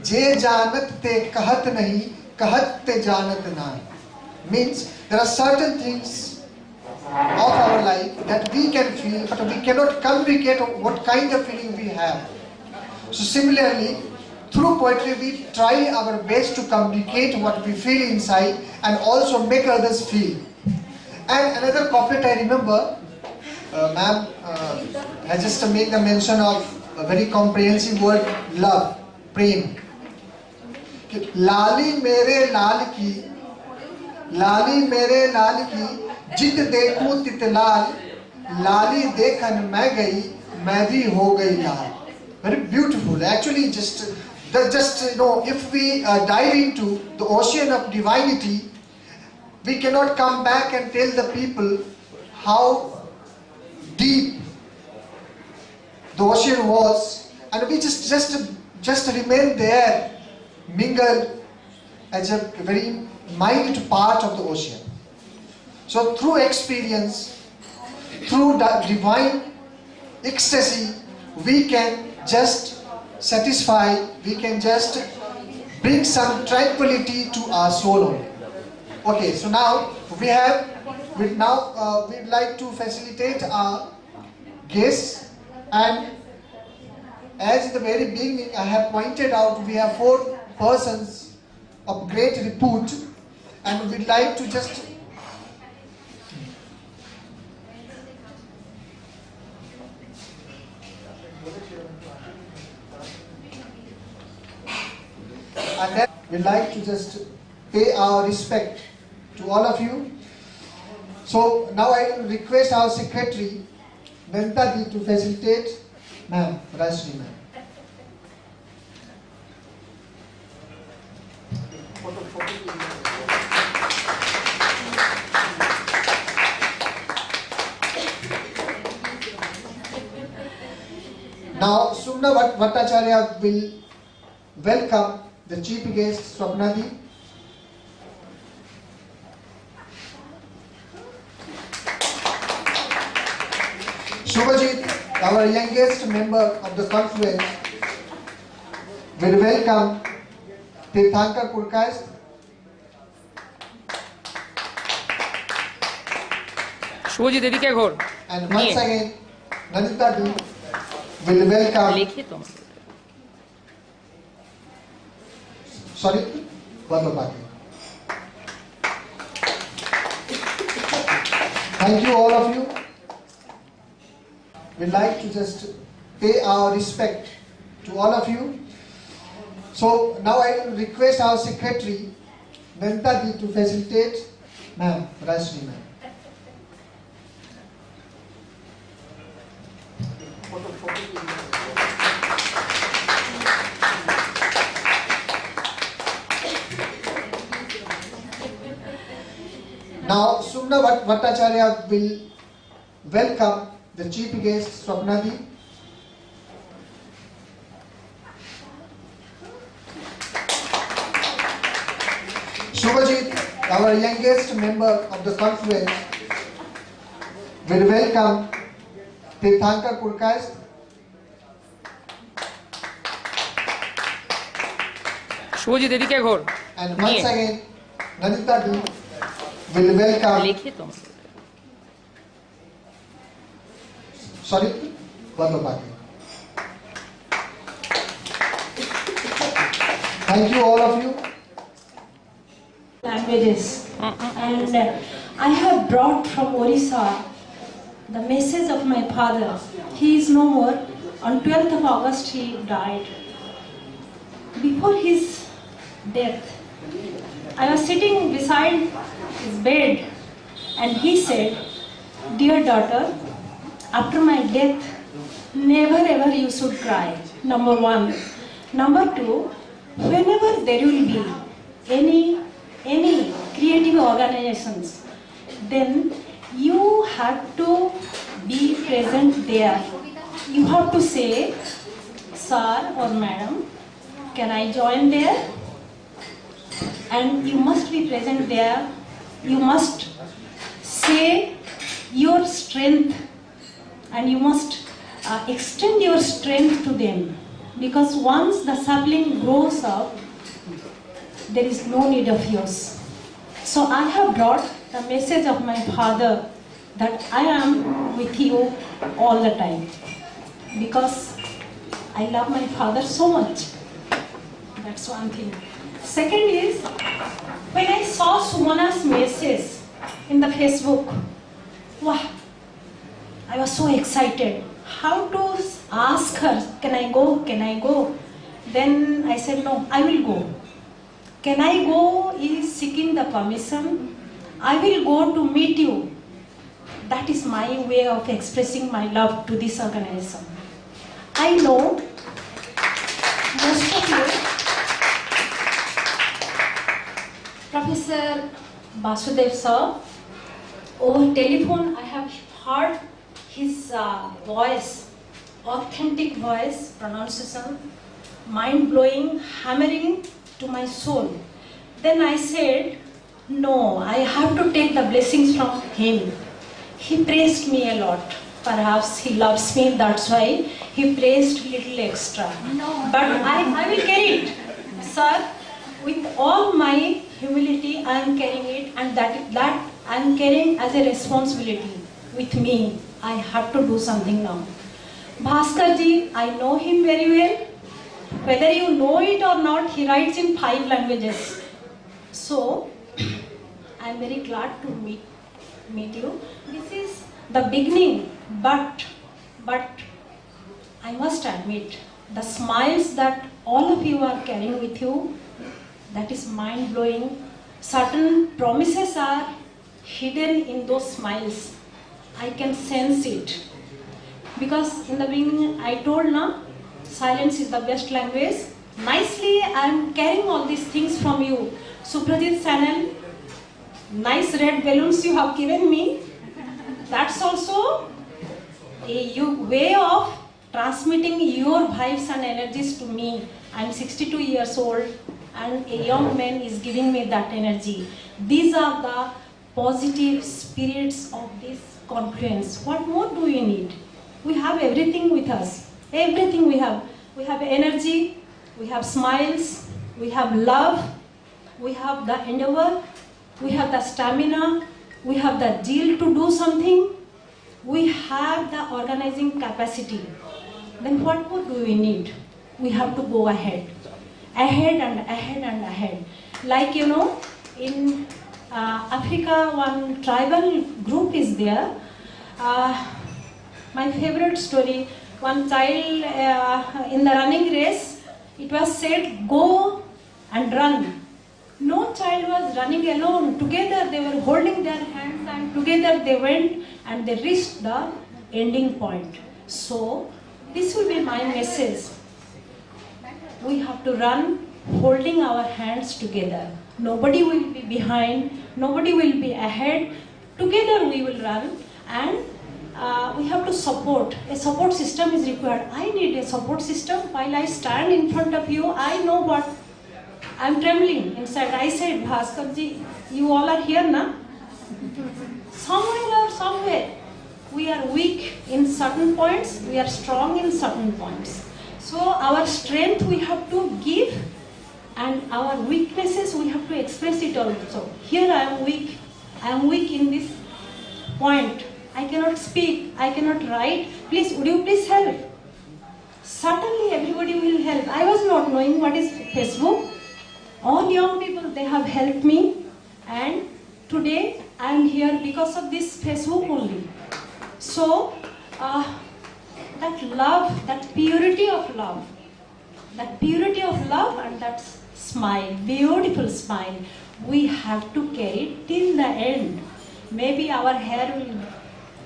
जे जानत ते कहत नहीं, कहत ते जानत नाय. Means there are certain things of our life that we can feel, but we cannot communicate what kind of feeling we have. So similarly, through poetry we try our best to communicate what we feel inside and also make others feel. And another couplet I remember, ma'am has just made the mention of a very comprehensive word, love, prem. लाली मेरे लाल की, लाली मेरे लाल की, जित देखूं तित लाल, लाली देखन मैं गई, मैं भी हो गई लाल. Very beautiful. Actually, just you know, if we dive into the ocean of divinity, we cannot come back and tell the people how deep the ocean was, and we just remain there, mingled as a very minute part of the ocean. So through experience, through divine ecstasy, we can just satisfy, we can just bring some tranquility to our soul only. Okay, so now we'd like to facilitate our guests, and as in the very beginning I have pointed out, we have 4 persons of great repute, and we'd like to just and then we'd like to just pay our respect to all of you. So now I will request our secretary, Nandita ji, to facilitate. Ma'am, Rajshri ma'am. Now Sumna Bhattacharya will welcome the chief guest, Swapnadi. Shubhajit, our youngest member of the conference, will welcome Tirthankar Purkayst. Subhajit এদিকে ঘোর। And once again, Nandita ji will welcome. লিখিত Sorry, Bhatapati. Thank you all of you. We'd like to just pay our respect to all of you. So now I will request our secretary, Nanita Ji to facilitate. Ma'am, Rajni ma'am. Now, Sumna Bhattacharya will welcome the chief guest, Swapna Ji. Shubhajit, our youngest member of the conference, will welcome Tirthankar Purkayasth. Subhajit এদিকে ঘোর And once again, Nanita Ji will welcome. লিখে তো Sorry, Bandopati. Thank you, all of you. Languages. And I have brought from Orissa the message of my father. He is no more. On 12th of August he died. Before his death, I was sitting beside his bed and he said, "Dear daughter, after my death, never ever you should cry. Number one. Number two, whenever there will be any creative organizations, then you have to be present there. You have to say, sir or madam, can I join there? And you must be present there. You must say your strength and you must extend your strength to them, because once the sapling grows up, there is no need of yours." So I have brought the message of my father that I am with you all the time, because I love my father so much. That's one thing. Second is, when I saw Sumana's message in the Facebook, wow, I was so excited. How to ask her, can I go, can I go? Then I said, no, I will go. Can I go is seeking the permission. I will go to meet you. That is my way of expressing my love to this organization. I know most of you, Professor Basudev sir, over telephone I have heard his voice, authentic voice, pronunciation, mind-blowing, hammering to my soul. Then I said, no, I have to take the blessings from him. He praised me a lot. Perhaps he loves me, that's why he praised little extra. No. But I will carry it. Sir, with all my humility, I am carrying it, and that I am carrying as a responsibility with me. I have to do something now. Bhaskar ji, I know him very well. Whether you know it or not, he writes in 5 languages. So, I am very glad to meet you. This is the beginning, but I must admit, the smiles that all of you are carrying with you, that is mind-blowing. Certain promises are hidden in those smiles. I can sense it. Because in the beginning I told na, silence is the best language. Nicely I am carrying all these things from you. Suprajit Sanal, nice red balloons you have given me. That's also a way of transmitting your vibes and energies to me. I am 62 years old and a young man is giving me that energy. These are the positive spirits of this confluence. What more do we need? We have everything with us. Everything we have. We have energy, we have smiles, we have love, we have the endeavor, we have the stamina, we have the zeal to do something, we have the organizing capacity. Then what more do we need? We have to go ahead. Ahead and ahead and ahead. Like you know, in Africa, one tribal group is there. My favorite story, one child in the running race, it was said, go and run. No child was running alone. Together they were holding their hands and together they went and they reached the ending point. So this will be my message. We have to run holding our hands together. Nobody will be behind, nobody will be ahead. Together we will run, and we have to support. A support system is required. I need a support system. While I stand in front of you, I know what I'm trembling inside. I said, Bhaskarji, you all are here now. Somewhere, we are weak in certain points, we are strong in certain points. So our strength we have to give, and our weaknesses we have to express it also. Here I am weak. I am weak in this point. I cannot speak. I cannot write. Please, would you please help? Certainly everybody will help. I was not knowing what is Facebook. All young people, they have helped me. And today I am here because of this Facebook only. So, that love, that purity of love and that smile, beautiful smile, we have to carry till the end. Maybe our hair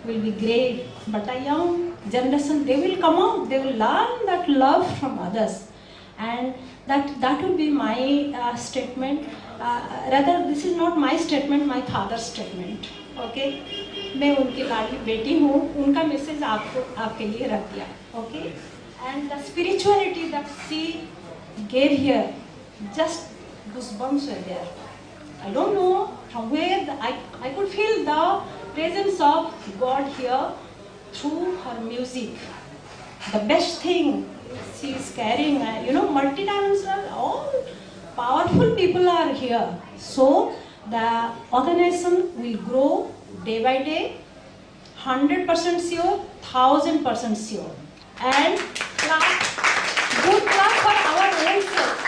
will be grey, but a young generation, they will come out, they will learn that love from others. And that will be my statement. Rather, this is not my statement, my father's statement. Okay? मैं उनकी लाडली बेटी हूँ, उनका message आपके लिए रख दिया. Okay? And the spirituality that she gave here, just goosebumps were there. I don't know from where I could feel the presence of God here through her music. The best thing she is carrying, multidimensional, all powerful people are here. So the organization will grow day by day, 100% sure, 1000% sure. And good clap for our own selves.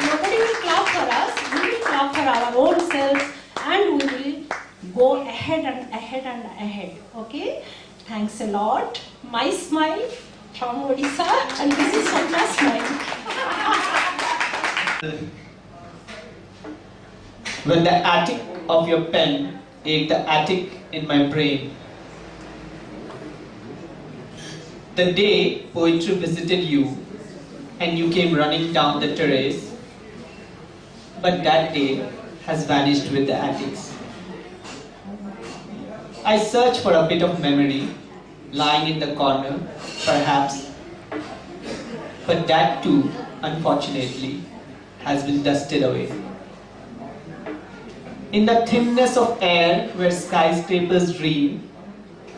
Nobody will clap for us, we will clap for our own selves, and we will go ahead and ahead and ahead. Okay? Thanks a lot. My smile from Odisha, and this is Swapna's smile. When the attic of your pen ate the attic in my brain. The day poetry visited you and you came running down the terrace, but that day has vanished with the attics. I search for a bit of memory lying in the corner, perhaps, but that too, unfortunately, has been dusted away. In the thinness of air where skyscrapers dream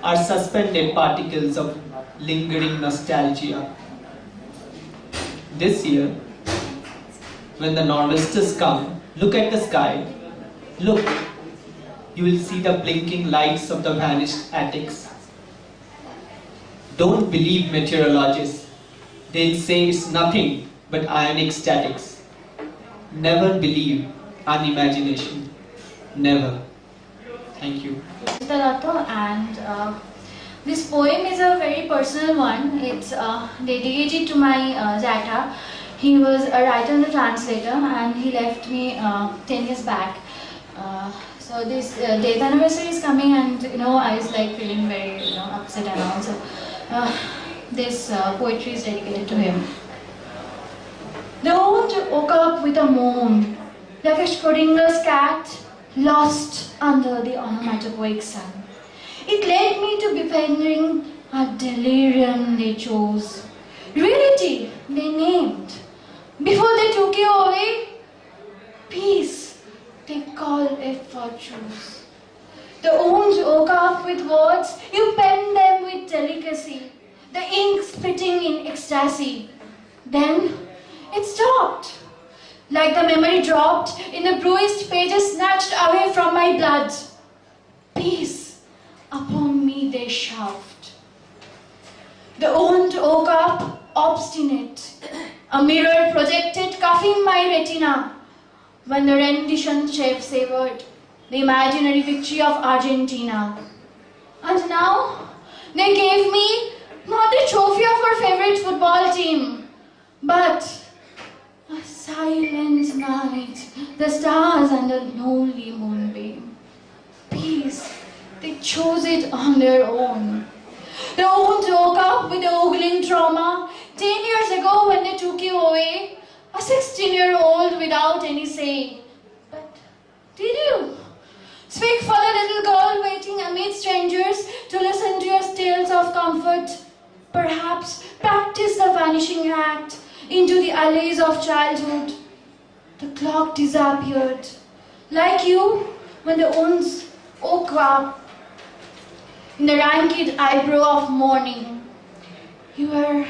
are suspended particles of lingering nostalgia. This year, when the Nor'westers come, look at the sky. Look, you will see the blinking lights of the vanished attics. Don't believe meteorologists. They'll say it's nothing but ionic statics. Never believe unimagination. Never. Thank you. And this poem is a very personal one. It's dedicated to my Zata. He was a writer and a translator, and he left me 10 years back. So this death anniversary is coming, and I was like feeling very upset, and also this poetry is dedicated to him. The old woke up with a moan, like a Schrodinger's cat lost under the onomatopoeic sun. It led me to befriending a delirium they chose. Reality they named. Before they took you away, peace they called it virtues. The wounds woke up with words, you penned them with delicacy, the ink spitting in ecstasy. Then it stopped. Like the memory dropped in the bruised pages snatched away from my blood. Peace upon me they shoved. The wound woke up obstinate. A mirror projected, cuffing my retina. When the rendition chef savored the imaginary victory of Argentina. And now they gave me not the trophy of our favorite football team, but a Silent night, the stars and the lonely moonbeam. Peace, they chose it on their own. The old woke up with the ogling trauma 10 years ago when they took you away, a 16-year-old without any say. But did you speak for the little girl waiting amid strangers to listen to your tales of comfort? Perhaps practice the vanishing act into the alleys of childhood. The clock disappeared, like you when the owns woke up in the ragged eyebrow of morning. You were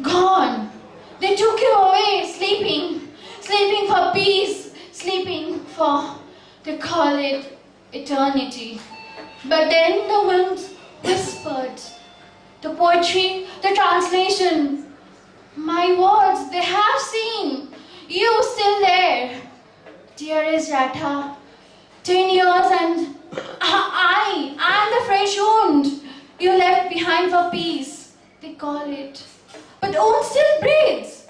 gone. They took you away, sleeping for peace, sleeping for, they call it eternity. But then the wind whispered, the poetry, the translation, my words, they have seen, you still there. Dearest Ratha, 10 years and I am the fresh wound you left behind for peace, they call it. But wound still breathes,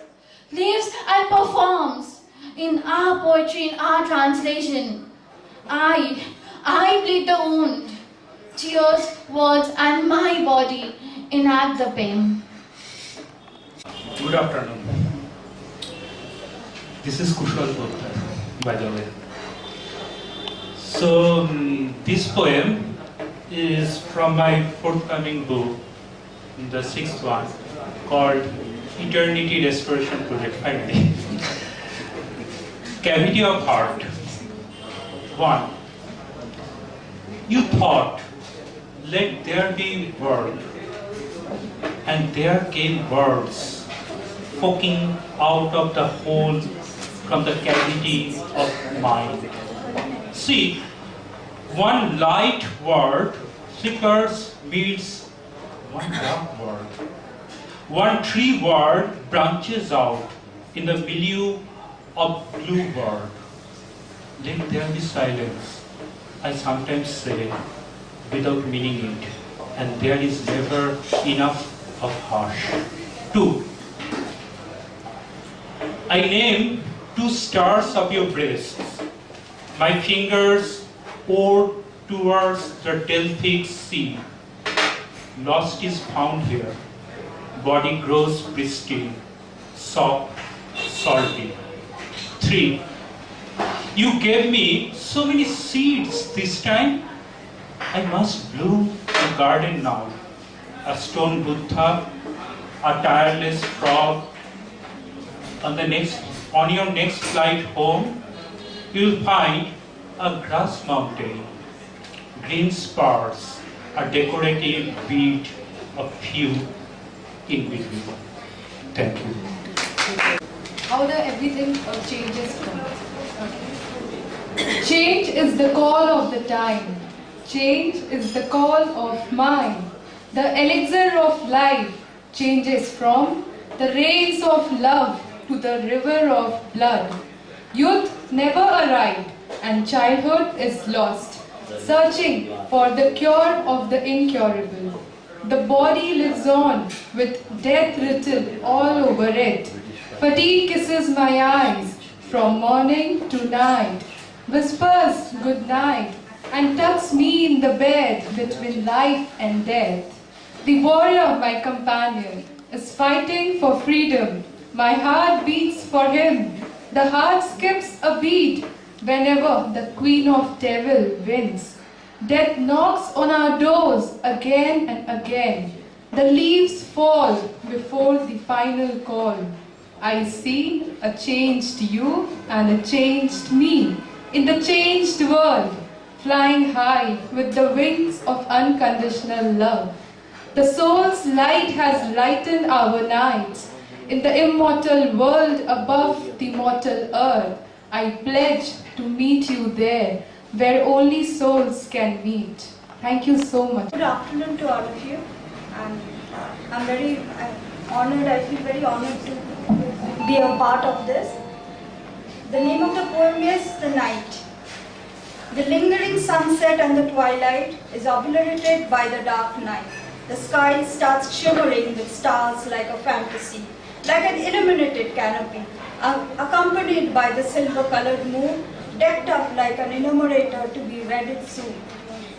lives and performs in our poetry, in our translation. I bleed the wound, tears, words and my body enact the pain. Good afternoon. This is Kushal Poddar, by the way. So, this poem is from my forthcoming book, the 6th one, called Eternity Restoration Project, finally. Cavity of Heart. 1. You thought, let there be word, and there came words, poking out of the hole from the cavity of mind. See, one light word flickers meets one dark word. One tree word branches out in the milieu of blue word. Let there be silence, I sometimes say, without meaning it, and there is never enough of hush. 2. I name 2 stars of your breasts. My fingers pour towards the Delphic Sea. Lost is found here. Body grows pristine, soft, salty. 3. You gave me so many seeds this time. I must bloom a garden now. A stone Buddha, a tireless frog. On your next flight home, you'll find a grass mountain, green spars, a decorative bead of few in between. Thank you. How the everything changes come. Change is the call of the time. Change is the call of mind. The elixir of life changes from the rains of love to the river of blood. Youth never arrived and childhood is lost, searching for the cure of the incurable. The body lives on with death written all over it. Fatigue kisses my eyes from morning to night, whispers good night, and tucks me in the bed between life and death. The warrior, my companion, is fighting for freedom. My heart beats for him. The heart skips a beat whenever the queen of devil wins. Death knocks on our doors again and again. The leaves fall before the final call. I see a changed you and a changed me in the changed world, flying high with the wings of unconditional love. The soul's light has lightened our nights. In the immortal world above the mortal earth, I pledge to meet you there, where only souls can meet. Thank you so much. Good afternoon to all of you. And I'm very honored, I feel very honored to be a part of this. The name of the poem is The Night. The lingering sunset and the twilight is obliterated by the dark night. The sky starts shimmering with stars like a fantasy, like an illuminated canopy. accompanied by the silver-colored moon, decked up like an enumerator to be wedded soon.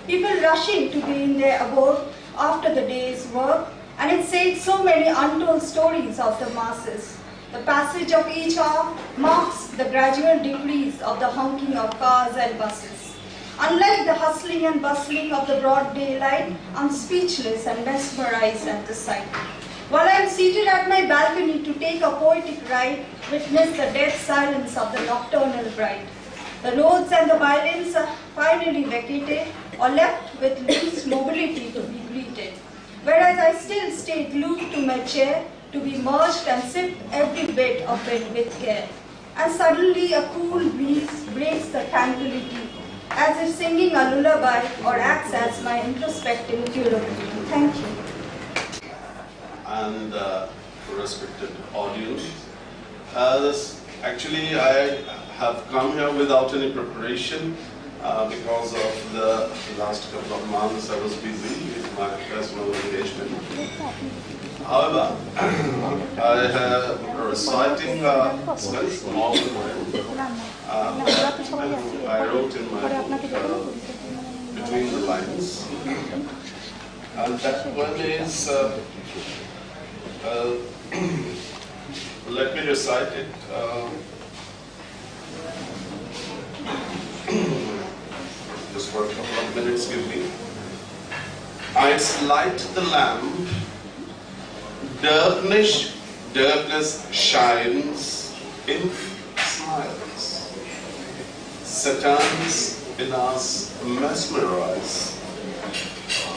People rushing to be in their abode after the day's work, and it said so many untold stories of the masses. The passage of each hour marks the gradual decrease of the honking of cars and buses. Unlike the hustling and bustling of the broad daylight, I'm speechless and mesmerized at the sight. While I am seated at my balcony to take a poetic ride, witness the dead silence of the nocturnal bride. The roads and the violins are finally vacated or left with loose mobility to be greeted. Whereas I still stay glued to my chair to be merged and sip every bit of it with care. And suddenly a cool breeze breaks the tranquility, as if singing a lullaby or acts as my introspective curability. Thank you. And respected audience, actually I have come here without any preparation because of the last couple of months I was busy with my personal engagement. However, I have reciting a very small poem I wrote in my book, Between the Lines. And that poem is, let me recite it. Just for a couple of minutes, give me. I'd light the lamp, darkness shines, ink smiles, Satans in us mesmerize.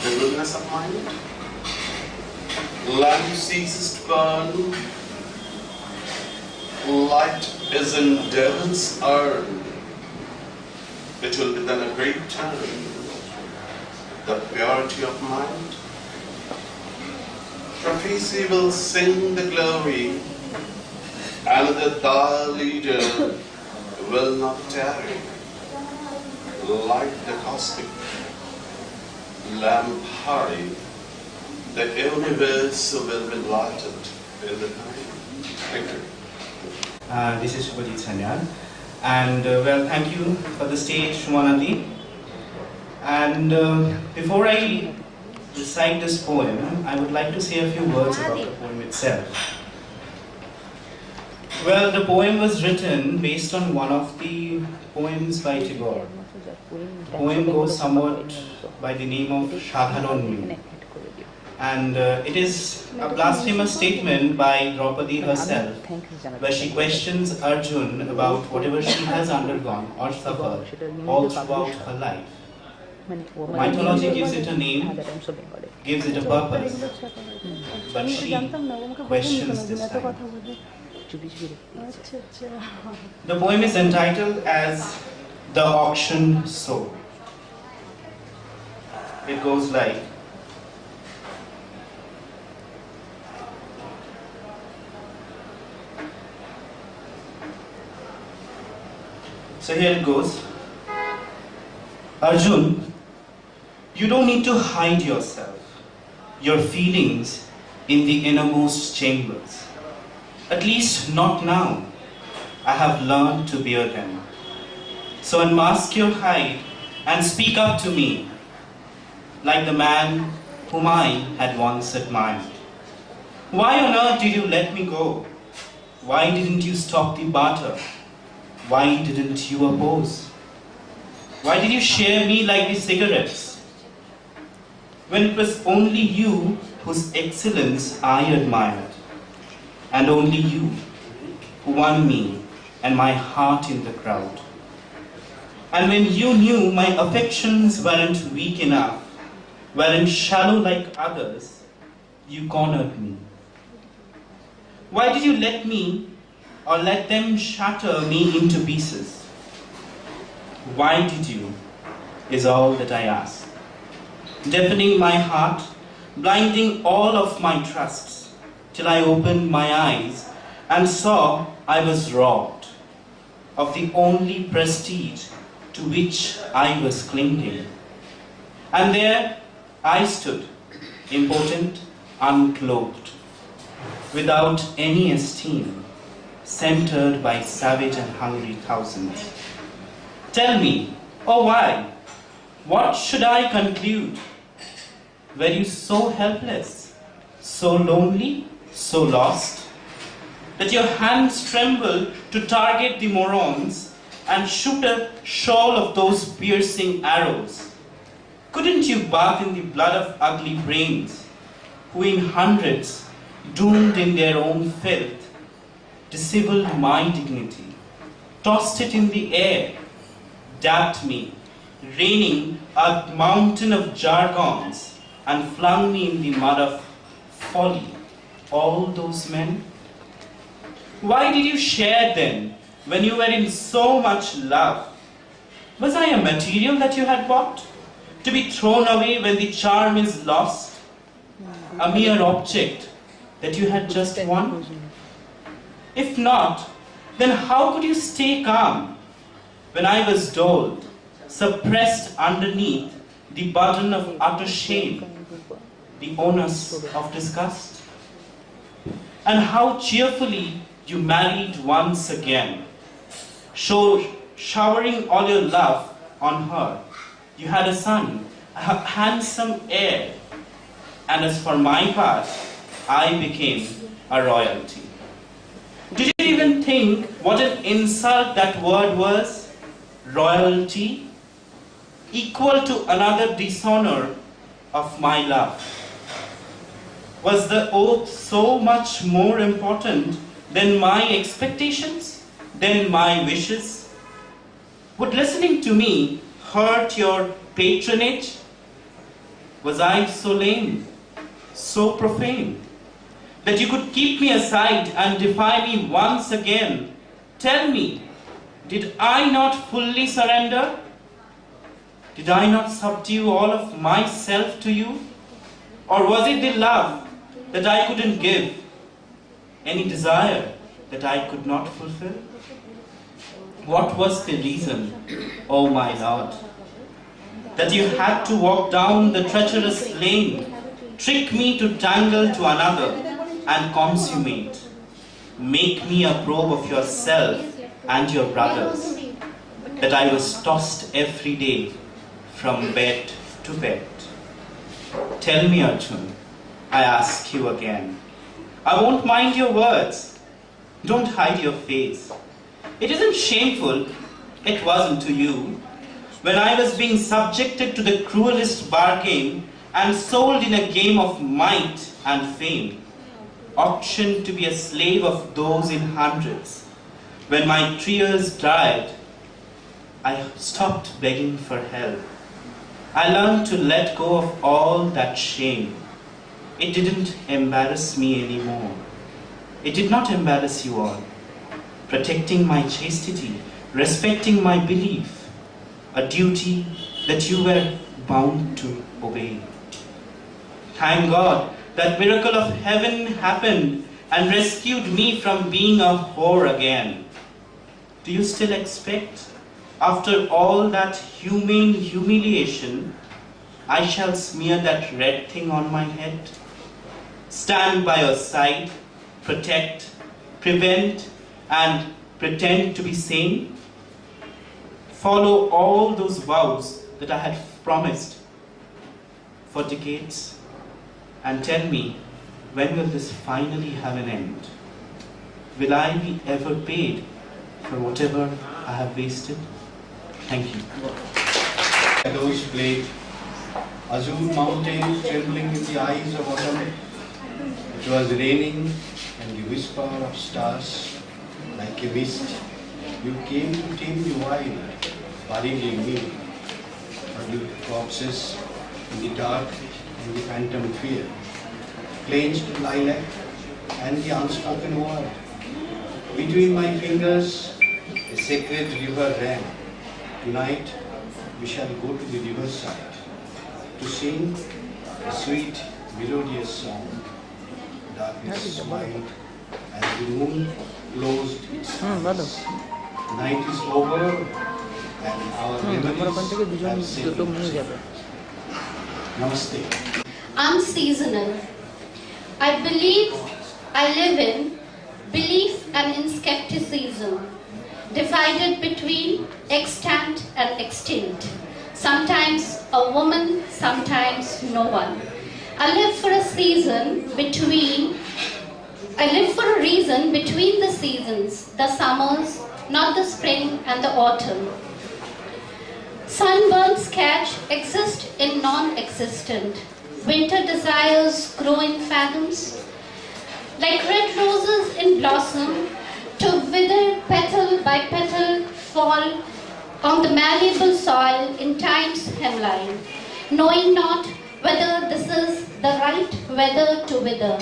The goodness of mind, lamp ceases to burn, light is in devil's urn. It will be then a great turn, the purity of mind. Prophecy will sing the glory, and the thy leader will not tarry. Like the cosmic lamp hurry, the universe will be lighted in the night. Thank you. This is Shubhajit Sanyan. And well, thank you for the stage, Shumanati. And before I recite this poem, I would like to say a few words about the poem itself. Well, the poem was written based on one of the poems by Tagore. The poem goes somewhat by the name of Shadharon. And it is a blasphemous statement by Draupadi herself, where she questions Arjun about whatever she has undergone or suffered all throughout her life. Mythology gives it a name, gives it a purpose, but she questions this time. The poem is entitled as The Auction Soul. It goes like, so here it goes. Arjun, you don't need to hide yourself, your feelings in the innermost chambers. At least not now. I have learned to bear them. So unmask your hide and speak up to me, like the man whom I had once admired. Why on earth did you let me go? Why didn't you stop the barter? Why didn't you oppose? Why did you share me like the cigarettes? When it was only you whose excellence I admired, and only you who won me and my heart in the crowd. And when you knew my affections weren't weak enough, weren't shallow like others, you cornered me. Why did you let me or let them shatter me into pieces? Why did you, is all that I ask. Deafening my heart, blinding all of my trusts, till I opened my eyes and saw I was robbed of the only prestige to which I was clinging. And there I stood, impotent, unclothed, without any esteem, centered by savage and hungry thousands. Tell me, oh why? What should I conclude? Were you so helpless, so lonely, so lost, that your hands tremble to target the morons and shoot a shoal of those piercing arrows? Couldn't you bathe in the blood of ugly brains, who in hundreds, doomed in their own filth, disheveled my dignity, tossed it in the air, dabbed me, raining a mountain of jargons, and flung me in the mud of folly? All those men? Why did you share then, when you were in so much love? Was I a material that you had bought, to be thrown away when the charm is lost? A mere object that you had just won? If not, then how could you stay calm when I was doled, suppressed underneath the burden of utter shame, the onus of disgust? And how cheerfully you married once again, showering all your love on her. You had a son, a handsome heir, and as for my part, I became a royalty. Did you even think what an insult that word was? Royalty, equal to another dishonor of my love. Was the oath so much more important than my expectations, than my wishes? Would listening to me hurt your patronage? Was I so lame, so profane, that you could keep me aside and defy me once again? Tell me, did I not fully surrender? Did I not subdue all of myself to you? Or was it the love that I couldn't give, any desire that I could not fulfill? What was the reason, oh my Lord, that you had to walk down the treacherous lane, trick me to tangle to another, and consummate, make me a probe of yourself and your brothers, that I was tossed every day from bed to bed? Tell me, Arjun, I ask you again. I won't mind your words. Don't hide your face. It isn't shameful, it wasn't to you, when I was being subjected to the cruelest bargain and sold in a game of might and fame, auctioned to be a slave of those in hundreds. When my tears dried, I stopped begging for help. I learned to let go of all that shame. It didn't embarrass me anymore. It did not embarrass you all. Protecting my chastity, respecting my belief, a duty that you were bound to obey. Thank God that miracle of heaven happened and rescued me from being a whore again. Do you still expect, after all that humane humiliation, I shall smear that red thing on my head? Stand by your side, protect, prevent, and pretend to be sane? Follow all those vows that I had promised for decades? And tell me, when will this finally have an end? Will I be ever paid for whatever I have wasted? Thank you. Shadows played, azure mountains trembling in the eyes of autumn. It was raining, and the whisper of stars, like a mist, you came to tame the wild, burying me, huddled corpses in the dark and the phantom fear, clenched lilac and the unspoken word. Between my fingers, a sacred river ran. Tonight, we shall go to the riverside to sing a sweet, melodious song. Darkness smiled as the moon closed its eyes. Night is over and our memories have sailed. Namaste. I'm seasonal. I believe I live in belief and in skepticism, divided between extant and extinct. Sometimes a woman, sometimes no one. I live for a reason between the seasons, the summers, not the spring and the autumn. Sunburned sketch exist in non-existent. Winter desires grow in fathoms. Like red roses in blossom, to wither petal by petal fall on the malleable soil in time's hemline, knowing not whether this is the right weather to wither.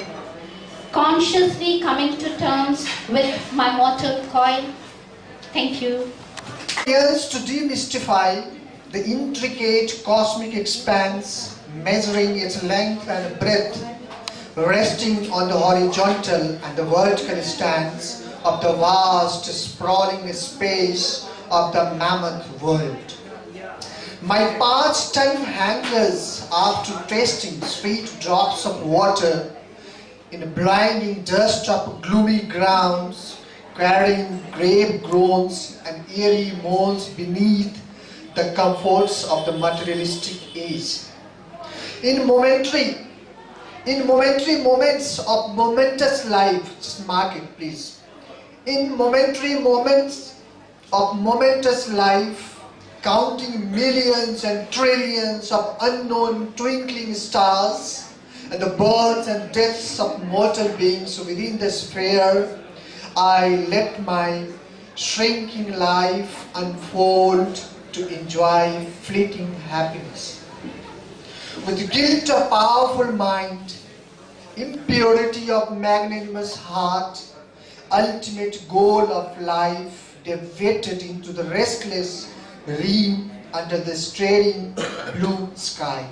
Consciously coming to terms with my mortal coil. Thank you. Years to demystify the intricate cosmic expanse, measuring its length and breadth, resting on the horizontal and the vertical stance of the vast sprawling space of the mammoth world. My parched tongue hankers after tasting sweet drops of water in a blinding dust of gloomy grounds, carrying grave groans and eerie moans beneath the comforts of the materialistic age. In momentary moments of momentous life, just mark it please. In momentary moments of momentous life, counting millions and trillions of unknown twinkling stars and the births and deaths of mortal beings within the sphere, I let my shrinking life unfold to enjoy fleeting happiness. With guilt of powerful mind, impurity of magnanimous heart, ultimate goal of life deviated into the restless realm under the staring blue sky.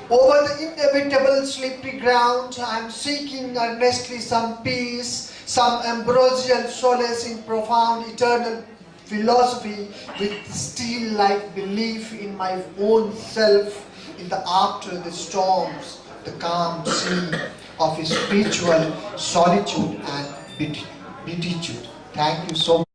Over the inevitable sleepy ground, I am seeking earnestly some peace, some ambrosial solace in profound eternal philosophy, with still like belief in my own self in the after the storms, the calm sea of spiritual solitude and beatitude. Thank you so much.